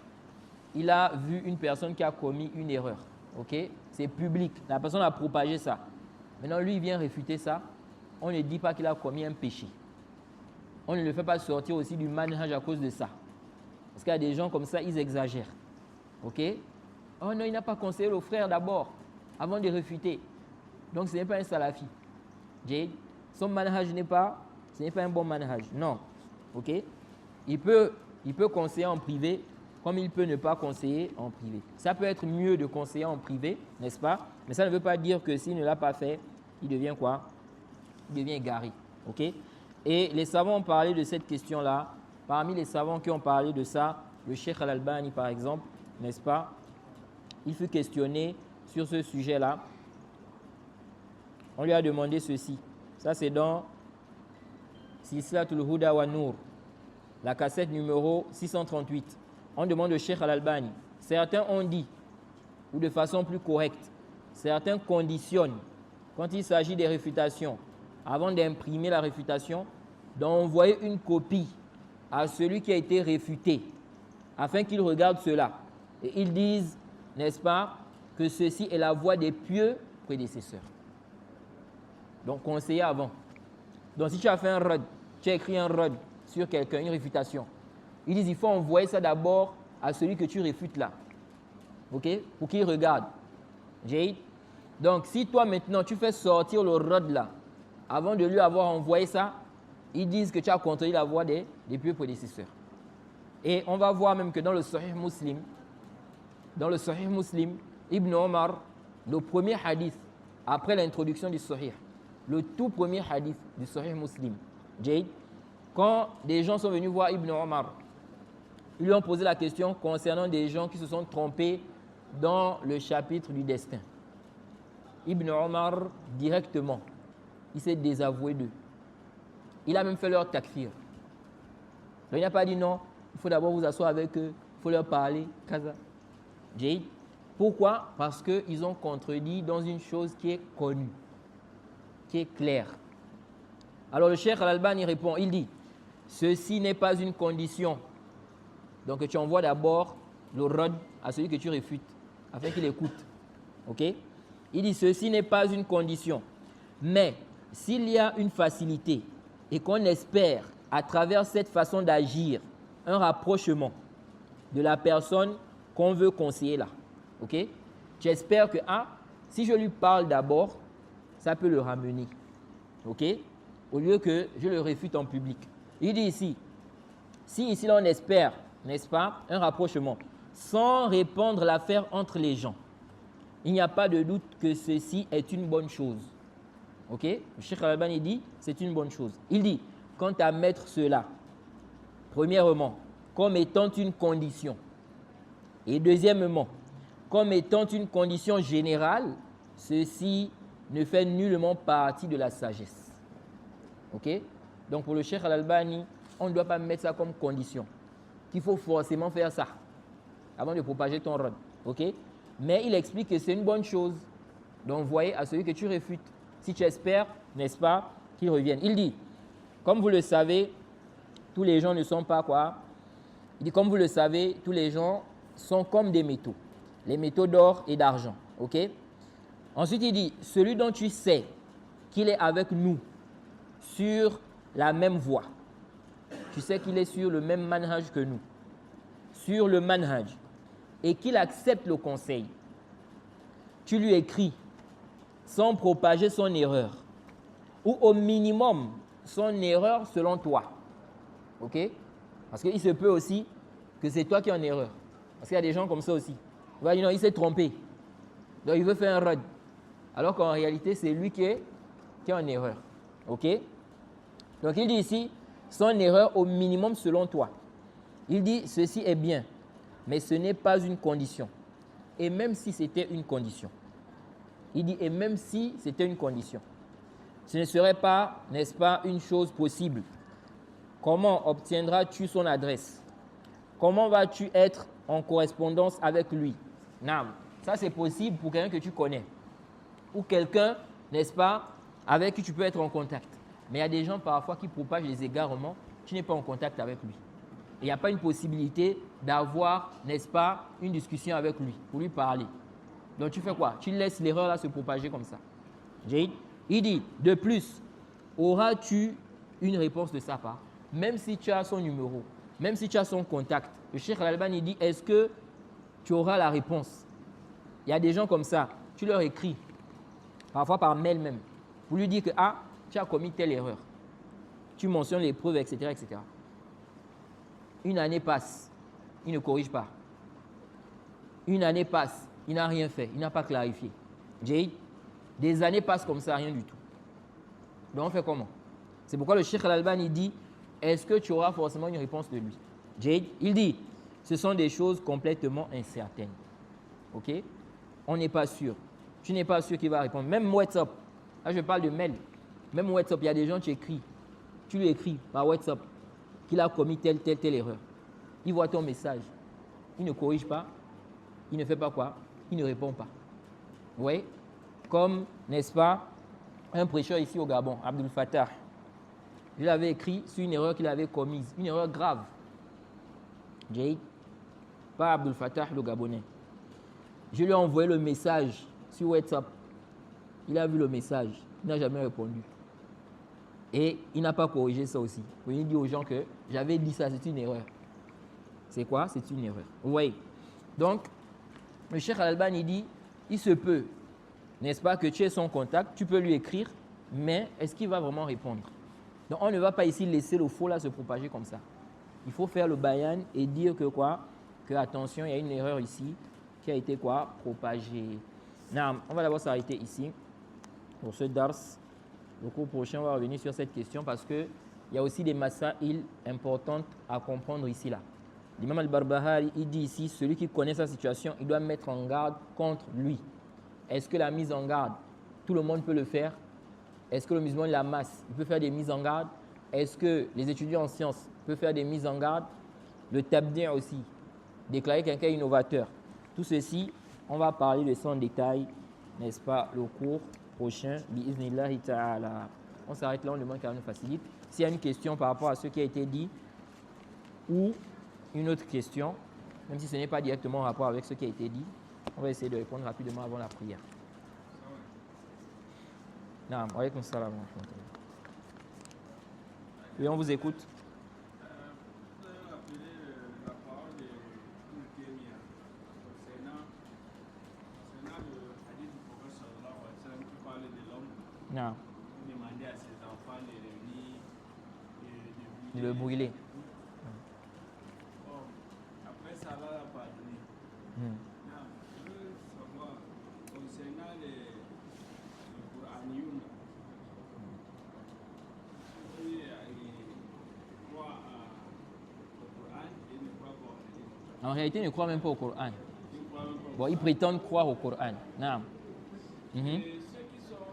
Speaker 2: il a vu une personne qui a commis une erreur, Ok? C'est public. La personne a propagé ça. Maintenant, lui, il vient réfuter ça. On ne dit pas qu'il a commis un péché. On ne le fait pas sortir aussi du manhaj à cause de ça. Parce qu'il y a des gens comme ça, ils exagèrent. Ok? Oh non, il n'a pas conseillé le frère d'abord, avant de réfuter. Donc, ce n'est pas un salafi. Jade, son manhaj ce n'est pas un bon manhaj. Non. Ok? Il peut conseiller en privé, comme il peut ne pas conseiller en privé. Ça peut être mieux de conseiller en privé, n'est-ce pas? Mais ça ne veut pas dire que s'il ne l'a pas fait, il devient quoi? Il devient égaré. Ok? Et les savants ont parlé de cette question-là. Parmi les savants qui ont parlé de ça, le Cheikh Al-Albani, par exemple, n'est-ce pas? Il fut questionné sur ce sujet-là. On lui a demandé ceci. Ça, c'est dans Silsilatul Huda wa Nour, la cassette numéro 638. On demande au Cheikh Al-Albani. Certains ont dit, ou de façon plus correcte, certains conditionnent, quand il s'agit des réfutations, avant d'imprimer la réfutation, d'envoyer une copie à celui qui a été réfuté, afin qu'il regarde cela. Et ils disent, n'est-ce pas, que ceci est la voie des pieux prédécesseurs. Donc, conseiller avant. Donc, si tu as fait un rad, tu as écrit un rad sur quelqu'un, une réfutation, ils disent, il faut envoyer ça d'abord à celui que tu réfutes là. OK? Pour qu'il regarde. Jade. Donc, si toi maintenant, tu fais sortir le rad là, avant de lui avoir envoyé ça, ils disent que tu as contredit la voie des pieux prédécesseurs. Et on va voir même que dans le Sahih Muslim, Ibn Omar, le premier hadith, après l'introduction du Sahih, le tout premier hadith du Sahih Muslim, Jade, quand des gens sont venus voir Ibn Omar, ils lui ont posé la question concernant des gens qui se sont trompés dans le chapitre du destin. Ibn Omar, directement, il s'est désavoué d'eux. Il a même fait leur takfir. Donc, il n'a pas dit non, il faut d'abord vous asseoir avec eux, il faut leur parler, kaza. Jade. Pourquoi? Parce qu'ils ont contredit dans une chose qui est connue, qui est claire. Alors le Cheikh Al-Albani répond, il dit, ceci n'est pas une condition. Donc tu envoies d'abord le rad à celui que tu réfutes, afin qu'il écoute. Ok? Il dit, ceci n'est pas une condition. Mais s'il y a une facilité et qu'on espère à travers cette façon d'agir un rapprochement de la personne qu'on veut conseiller là. Ok? Tu espères que, si je lui parle d'abord, ça peut le ramener. Ok? Au lieu que je le réfute en public. Il dit ici, si ici là on espère, n'est-ce pas, un rapprochement, sans répandre l'affaire entre les gens, il n'y a pas de doute que ceci est une bonne chose. Ok? Le Cheikh Al-Albani dit, c'est une bonne chose. Il dit, quant à mettre cela, premièrement, comme étant une condition, et deuxièmement, comme étant une condition générale, ceci ne fait nullement partie de la sagesse. Ok? Donc pour le Cheikh Al-Albani, on ne doit pas mettre ça comme condition. Qu'il faut forcément faire ça avant de propager ton rod. Ok? Mais il explique que c'est une bonne chose d'envoyer à celui que tu réfutes. Si tu espères, n'est-ce pas, qu'il revienne. Il dit, comme vous le savez, tous les gens ne sont pas quoi? Il dit, comme vous le savez, tous les gens sont comme des métaux. Les métaux d'or et d'argent. Ok? Ensuite, il dit, celui dont tu sais qu'il est avec nous sur la même voie. Tu sais qu'il est sur le même manhaj que nous. Sur le manhaj. Et qu'il accepte le conseil. Tu lui écris sans propager son erreur. Ou au minimum, son erreur selon toi. Ok? Parce qu'il se peut aussi que c'est toi qui es en erreur. Parce qu'il y a des gens comme ça aussi. Il va dire non, il s'est trompé. Donc il veut faire un rad. Alors qu'en réalité, c'est lui qui est en erreur. Ok? Donc il dit ici, son erreur au minimum selon toi. Il dit, ceci est bien, mais ce n'est pas une condition. Et même si c'était une condition. Il dit, et même si c'était une condition. Ce ne serait pas, n'est-ce pas, une chose possible. Comment obtiendras-tu son adresse? Comment vas-tu être en correspondance avec lui? Non, ça c'est possible pour quelqu'un que tu connais. Ou quelqu'un, n'est-ce pas, avec qui tu peux être en contact. Mais il y a des gens parfois qui propagent des égarements, tu n'es pas en contact avec lui. Il n'y a pas une possibilité d'avoir, n'est-ce pas, une discussion avec lui, pour lui parler. Donc tu fais quoi? Tu laisses l'erreur là se propager comme ça. Jade, il dit, de plus, auras-tu une réponse de sa part? Même si tu as son numéro, même si tu as son contact, le Cheikh Al-Albani dit, est-ce que tu auras la réponse? Il y a des gens comme ça, tu leur écris, parfois par mail même, pour lui dire que tu as commis telle erreur. Tu mentionnes les preuves, etc., etc. Une année passe, il ne corrige pas. Une année passe, il n'a rien fait, il n'a pas clarifié. Jade, des années passent comme ça, rien du tout. Donc on fait comment? C'est pourquoi le Cheikh Al-Albani dit, est-ce que tu auras forcément une réponse de lui? Jade, il dit, ce sont des choses complètement incertaines. Ok? On n'est pas sûr. Tu n'es pas sûr qu'il va répondre. Même WhatsApp, là je parle de mail. Même WhatsApp, il y a des gens qui écrivent. Tu lui écris par WhatsApp qu'il a commis telle erreur. Il voit ton message. Il ne corrige pas. Il ne fait pas quoi? Il ne répond pas. Oui? Comme, n'est-ce pas, un prêcheur ici au Gabon, Abdul Fattah. Il avait écrit sur une erreur qu'il avait commise, une erreur grave. Jade, pas Abdul Fattah le Gabonais. Je lui ai envoyé le message sur WhatsApp. Il a vu le message. Il n'a jamais répondu. Et il n'a pas corrigé ça aussi. Il dit aux gens que j'avais dit ça, c'est une erreur. C'est quoi? C'est une erreur. Oui. Donc, le Cheikh Al-Albani dit, il se peut, n'est-ce pas, que tu aies son contact, tu peux lui écrire, mais est-ce qu'il va vraiment répondre? Donc, on ne va pas ici laisser le faux là se propager comme ça. Il faut faire le bayan et dire que quoi? Que attention, il y a une erreur ici qui a été quoi? Propagée. Non, on va d'abord s'arrêter ici pour ce dars. Le cours prochain, on va revenir sur cette question parce qu'il y a aussi des masaïl importantes à comprendre ici là. L'imam al-Barbahari, il dit ici, celui qui connaît sa situation, il doit mettre en garde contre lui. Est-ce que la mise en garde, tout le monde peut le faire? Est-ce que le musulman de la masse, il peut faire des mises en garde? Est-ce que les étudiants en sciences peuvent faire des mises en garde? Le tabdi' aussi, déclarer quelqu'un innovateur. Tout ceci, on va parler de ça en détail, n'est-ce pas, le cours prochain, bi'iznillahi ta'ala. On s'arrête là, on demande qu'elle nous facilite. S'il y a une question par rapport à ce qui a été dit, ou une autre question, même si ce n'est pas directement en rapport avec ce qui a été dit, on va essayer de répondre rapidement avant la prière. Naam, wa alaykoum salam wa rahmatullah. Oui, on vous écoute.
Speaker 3: Vous avez rappelé la parole de Kémia concernant le hadith du prophète sallallahu alayhi wa sallam qui parlait de l'homme
Speaker 2: Naam,
Speaker 3: qui demandait à ses enfants de revenir
Speaker 2: de le brûler.
Speaker 3: Bon, après ça, Allah l'a pardonné. Now, je veux savoir concernant le Coran, croire au Coran et ne croire pas au hadith.
Speaker 2: En réalité, il ne croit même pas au Coran.
Speaker 3: Ils ne croient même pas au
Speaker 2: Bon, ils prétendent croire au Coran. Naam.
Speaker 3: Et ceux qui sont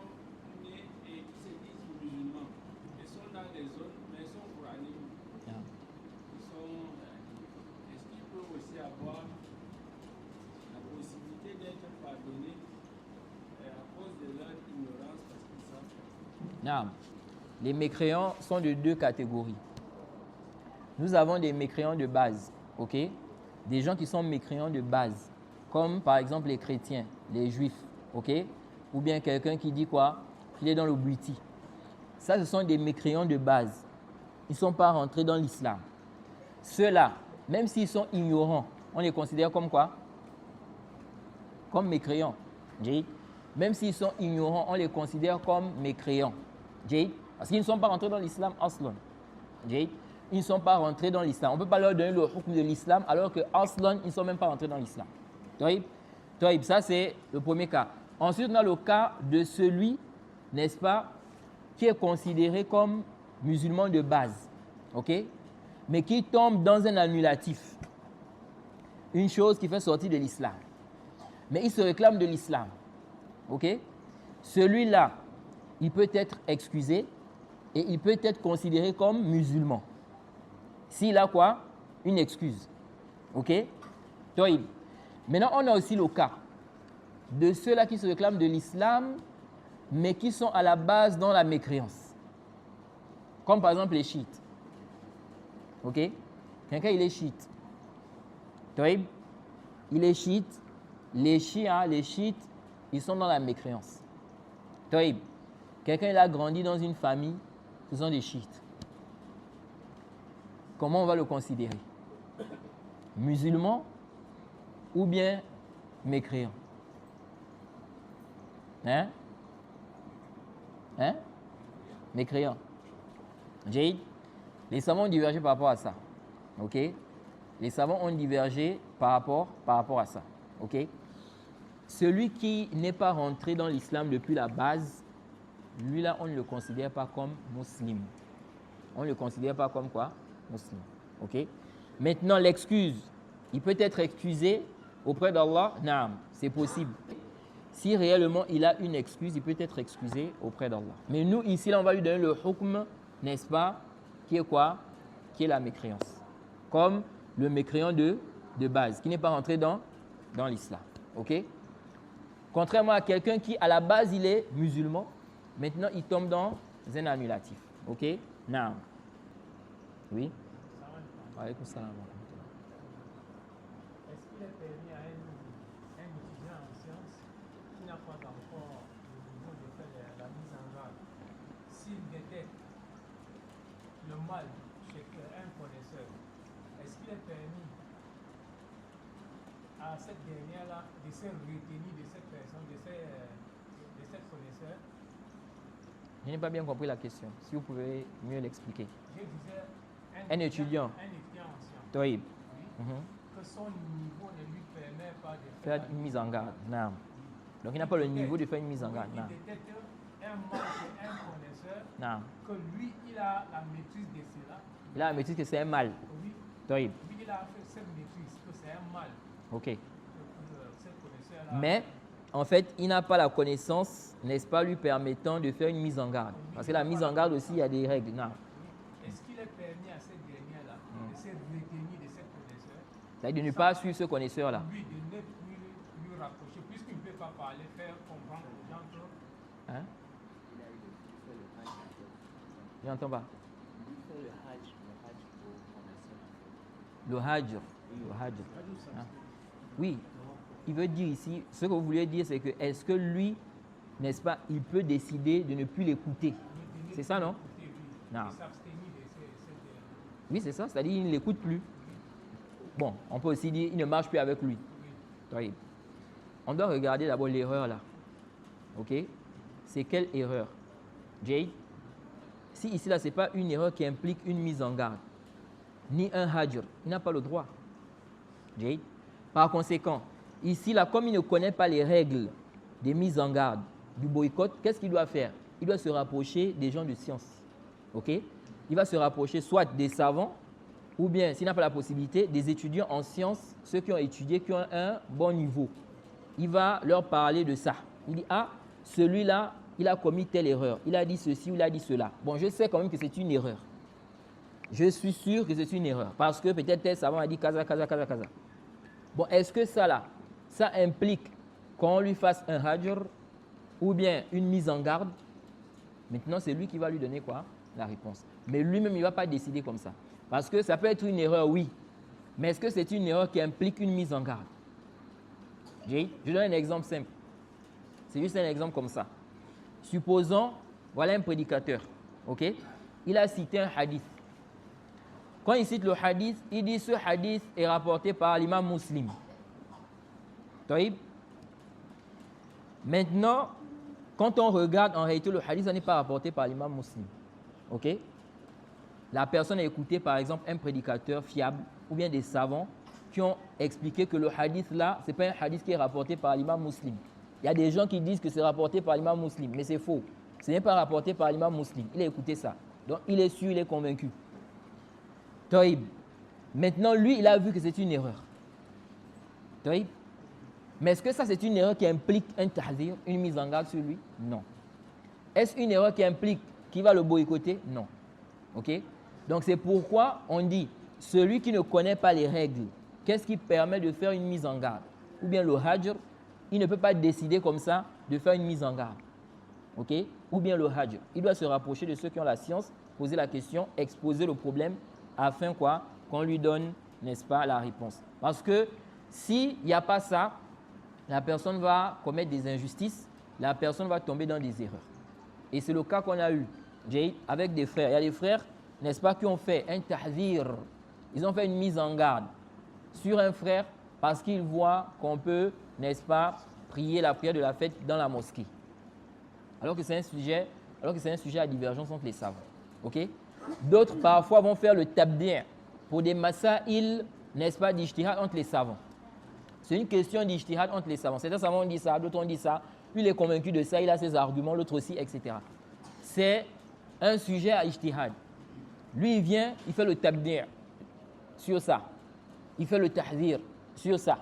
Speaker 3: nés et qui se disent musulmans, ils sont dans des zones, mais ils sont coraniques.
Speaker 2: Naam.
Speaker 3: Est-ce qu'ils peuvent aussi avoir la possibilité d'être pardonnés à cause de leur ignorance parce qu'ils savent?
Speaker 2: Naam. Les mécréants sont de deux catégories. Nous avons des mécréants de base, ok? Des gens qui sont mécréants de base, comme par exemple les chrétiens, les juifs, ok? Ou bien quelqu'un qui dit quoi? Qu'il est dans le buiti. Ça, ce sont des mécréants de base. Ils ne sont pas rentrés dans l'islam. Ceux-là, même s'ils sont ignorants, on les considère comme quoi? Comme mécréants. Jade. Même s'ils sont ignorants, on les considère comme mécréants. Jade. Parce qu'ils ne sont pas rentrés dans l'islam aslan. Jade. Ils ne sont pas rentrés dans l'islam. On ne peut pas leur donner le hukm de l'islam alors que aslan, ils ne sont même pas rentrés dans l'islam. Taïb, ça c'est le premier cas. Ensuite, on a le cas de celui, n'est-ce pas, qui est considéré comme musulman de base, ok, mais qui tombe dans un annulatif, une chose qui fait sortir de l'islam. Mais il se réclame de l'islam, ok. Celui-là, il peut être excusé et il peut être considéré comme musulman. S'il a quoi? Une excuse, ok. Taïb. Maintenant, on a aussi le cas de ceux-là qui se réclament de l'islam, mais qui sont à la base dans la mécréance. Comme par exemple les chiites. Ok? Quelqu'un, il est chiite. Il est chiite, les chiites, ils sont dans la mécréance. Taïb, quelqu'un il a grandi dans une famille, ce sont des chiites. Comment on va le considérer? Musulman ou bien mécréant? Hein? Mécréant. Jade, les savants ont divergé par rapport à ça. Ok? Les savants ont divergé par rapport à ça. Ok? Celui qui n'est pas rentré dans l'islam depuis la base, lui là, on ne le considère pas comme musulman. On ne le considère pas comme quoi? Musulman. Ok? Maintenant, l'excuse, il peut être excusé auprès d'Allah? Non, c'est possible. Si réellement il a une excuse, il peut être excusé auprès d'Allah. Mais nous, ici, là, on va lui donner le hukm, n'est-ce pas? Qui est quoi? Qui est la mécréance. Comme le mécréant de base, qui n'est pas rentré dans l'islam. Ok? Contrairement à quelqu'un qui, à la base, il est musulman, maintenant, il tombe dans un annulatif. Ok? Non. Oui? Alaykoum salam.
Speaker 4: Est-ce qu'il est permis à un étudiant en sciences qui n'a pas encore le niveau de faire la mise en garde, s'il détecte le mal chez un connaisseur, est-ce qu'il est permis à cette dernière-là de se retenir de cette personne, de cette connaisseur?
Speaker 2: Je n'ai pas bien compris la question. Si vous pouvez mieux l'expliquer.
Speaker 4: Je disais
Speaker 2: Un étudiant.
Speaker 4: Un étudiant en sciences.
Speaker 2: Oui.
Speaker 4: Oui. Que son niveau ne lui permet pas de
Speaker 2: faire une mise en garde. Non. Donc il n'a pas le niveau de faire une mise en garde.
Speaker 4: Il détecte un mal chez un connaisseur.
Speaker 2: Non.
Speaker 4: Que lui, il a la maîtrise de cela.
Speaker 2: Il a la maîtrise que c'est un mal.
Speaker 4: Oui.
Speaker 2: Oui.
Speaker 4: Lui, il a fait cette maîtrise que c'est un mal.
Speaker 2: Ok.
Speaker 4: Cette connaisseur-là.
Speaker 2: Mais en fait, il n'a pas la connaissance, n'est-ce pas, lui permettant de faire une mise en garde. Parce que la mise en garde aussi, il y a des règles. Non.
Speaker 4: Est-ce qu'il est permis à cette dernière-là de se retenir de cette connaisseur?
Speaker 2: C'est-à-dire de ne pas suivre ce connaisseur-là.
Speaker 4: Lui, de ne plus lui rapprocher, puisqu'il ne peut pas parler, faire comprendre aux gens que...
Speaker 2: Hein? Je n'entends pas. Le hajj. Le hajj. Hein? Oui. Il veut dire ici, ce que vous voulez dire, c'est que est-ce que lui, n'est-ce pas, il peut décider de ne plus l'écouter? C'est ça, non? Non. Oui, c'est ça, c'est-à-dire qu'il ne l'écoute plus. Bon, on peut aussi dire qu'il ne marche plus avec lui. Oui. On doit regarder d'abord l'erreur là. Ok? C'est quelle erreur? Jade? Si ici là, ce n'est pas une erreur qui implique une mise en garde, ni un hajr, il n'a pas le droit. Jade? Par conséquent, ici là, comme il ne connaît pas les règles des mises en garde, du boycott, qu'est-ce qu'il doit faire? Il doit se rapprocher des gens de science. Ok? Il va se rapprocher soit des savants, ou bien, s'il n'a pas la possibilité, des étudiants en sciences, ceux qui ont étudié, qui ont un bon niveau. Il va leur parler de ça. Il dit, ah, celui-là, il a commis telle erreur. Il a dit ceci ou il a dit cela. Bon, je sais quand même que c'est une erreur. Je suis sûr que c'est une erreur. Parce que peut-être tel savant a dit kaza. Bon, est-ce que ça là, ça implique qu'on lui fasse un hajr ou bien une mise en garde? Maintenant, c'est lui qui va lui donner quoi? La réponse. Mais lui-même, il ne va pas décider comme ça. Parce que ça peut être une erreur, oui. Mais est-ce que c'est une erreur qui implique une mise en garde? Je donne un exemple simple. C'est juste un exemple comme ça. Supposons, voilà un prédicateur. Ok? Il a cité un hadith. Quand il cite le hadith, il dit ce hadith est rapporté par l'imam Muslim. Taïb. Maintenant, quand on regarde en réalité le hadith, ça n'est pas rapporté par l'imam Muslim. Ok? La personne a écouté par exemple un prédicateur fiable ou bien des savants qui ont expliqué que le hadith là, ce n'est pas un hadith qui est rapporté par l'imam Muslim. Il y a des gens qui disent que c'est rapporté par l'imam Muslim, mais c'est faux. Ce n'est pas rapporté par l'imam Muslim. Il a écouté ça. Donc il est sûr, il est convaincu. Taïb. Maintenant, lui, il a vu que c'est une erreur. Taïb. Mais est-ce que ça, c'est une erreur qui implique un tahzir, une mise en garde sur lui? Non. Est-ce une erreur qui implique qu'il va le boycotter? Non. Ok? Donc, c'est pourquoi on dit, celui qui ne connaît pas les règles, qu'est-ce qui permet de faire une mise en garde? Ou bien le hajr, il ne peut pas décider comme ça de faire une mise en garde. Ok? Ou bien le hajr. Il doit se rapprocher de ceux qui ont la science, poser la question, exposer le problème, afin quoi? Qu'on lui donne, n'est-ce pas, la réponse. Parce que s'il n'y a pas ça, la personne va commettre des injustices, la personne va tomber dans des erreurs. Et c'est le cas qu'on a eu avec des frères. Il y a des frères, n'est-ce pas, qui ont fait un tahzir. Ils ont fait une mise en garde sur un frère parce qu'ils voient qu'on peut, n'est-ce pas, prier la prière de la fête dans la mosquée. Alors que c'est un sujet à divergence entre les savants. Okay? D'autres, parfois, vont faire le tabdir pour des masaïl, n'est-ce pas, d'ijtihad entre les savants. C'est une question d'ijtihad entre les savants. Certains savants ont dit ça, d'autres ont dit ça. Lui, il est convaincu de ça, il a ses arguments, l'autre aussi, etc. C'est un sujet à ijtihad. Lui, il vient, il fait le tabdir sur ça. Il fait le tahzir sur ça.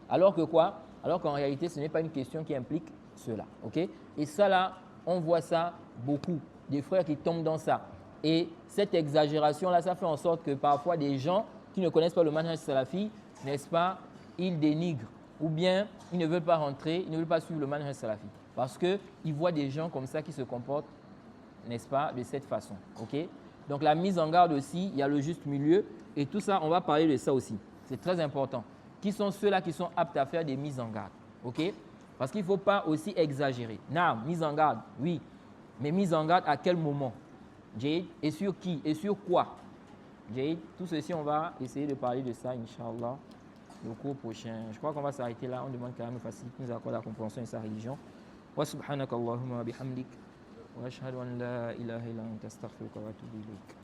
Speaker 2: Alors que quoi? Alors qu'en réalité, ce n'est pas une question qui implique cela. Okay? Et ça, là, on voit ça beaucoup. Des frères qui tombent dans ça. Et cette exagération-là, ça fait en sorte que parfois des gens qui ne connaissent pas le manhaj salafi, n'est-ce pas, ils dénigrent ou bien ils ne veulent pas rentrer, ils ne veulent pas suivre le manhaj salafi. Parce qu'ils voient des gens comme ça qui se comportent, n'est-ce pas, de cette façon. Okay? Donc la mise en garde aussi, il y a le juste milieu. Et tout ça, on va parler de ça aussi. C'est très important. Qui sont ceux-là qui sont aptes à faire des mises en garde? Okay? Parce qu'il ne faut pas aussi exagérer. Non, mise en garde, oui. Mais mise en garde à quel moment? Jade, et sur qui? Et sur quoi? Jade, tout ceci, on va essayer de parler de ça, Inch'Allah, le cours prochain. Je crois qu'on va s'arrêter là. On demande quand même facile qui nous accorde la compréhension de sa religion. Wa subhanaka Allahumma bihamdik. Wa ashhadu an la ilaha illa anta astaghfiruka wa atubu ilayk.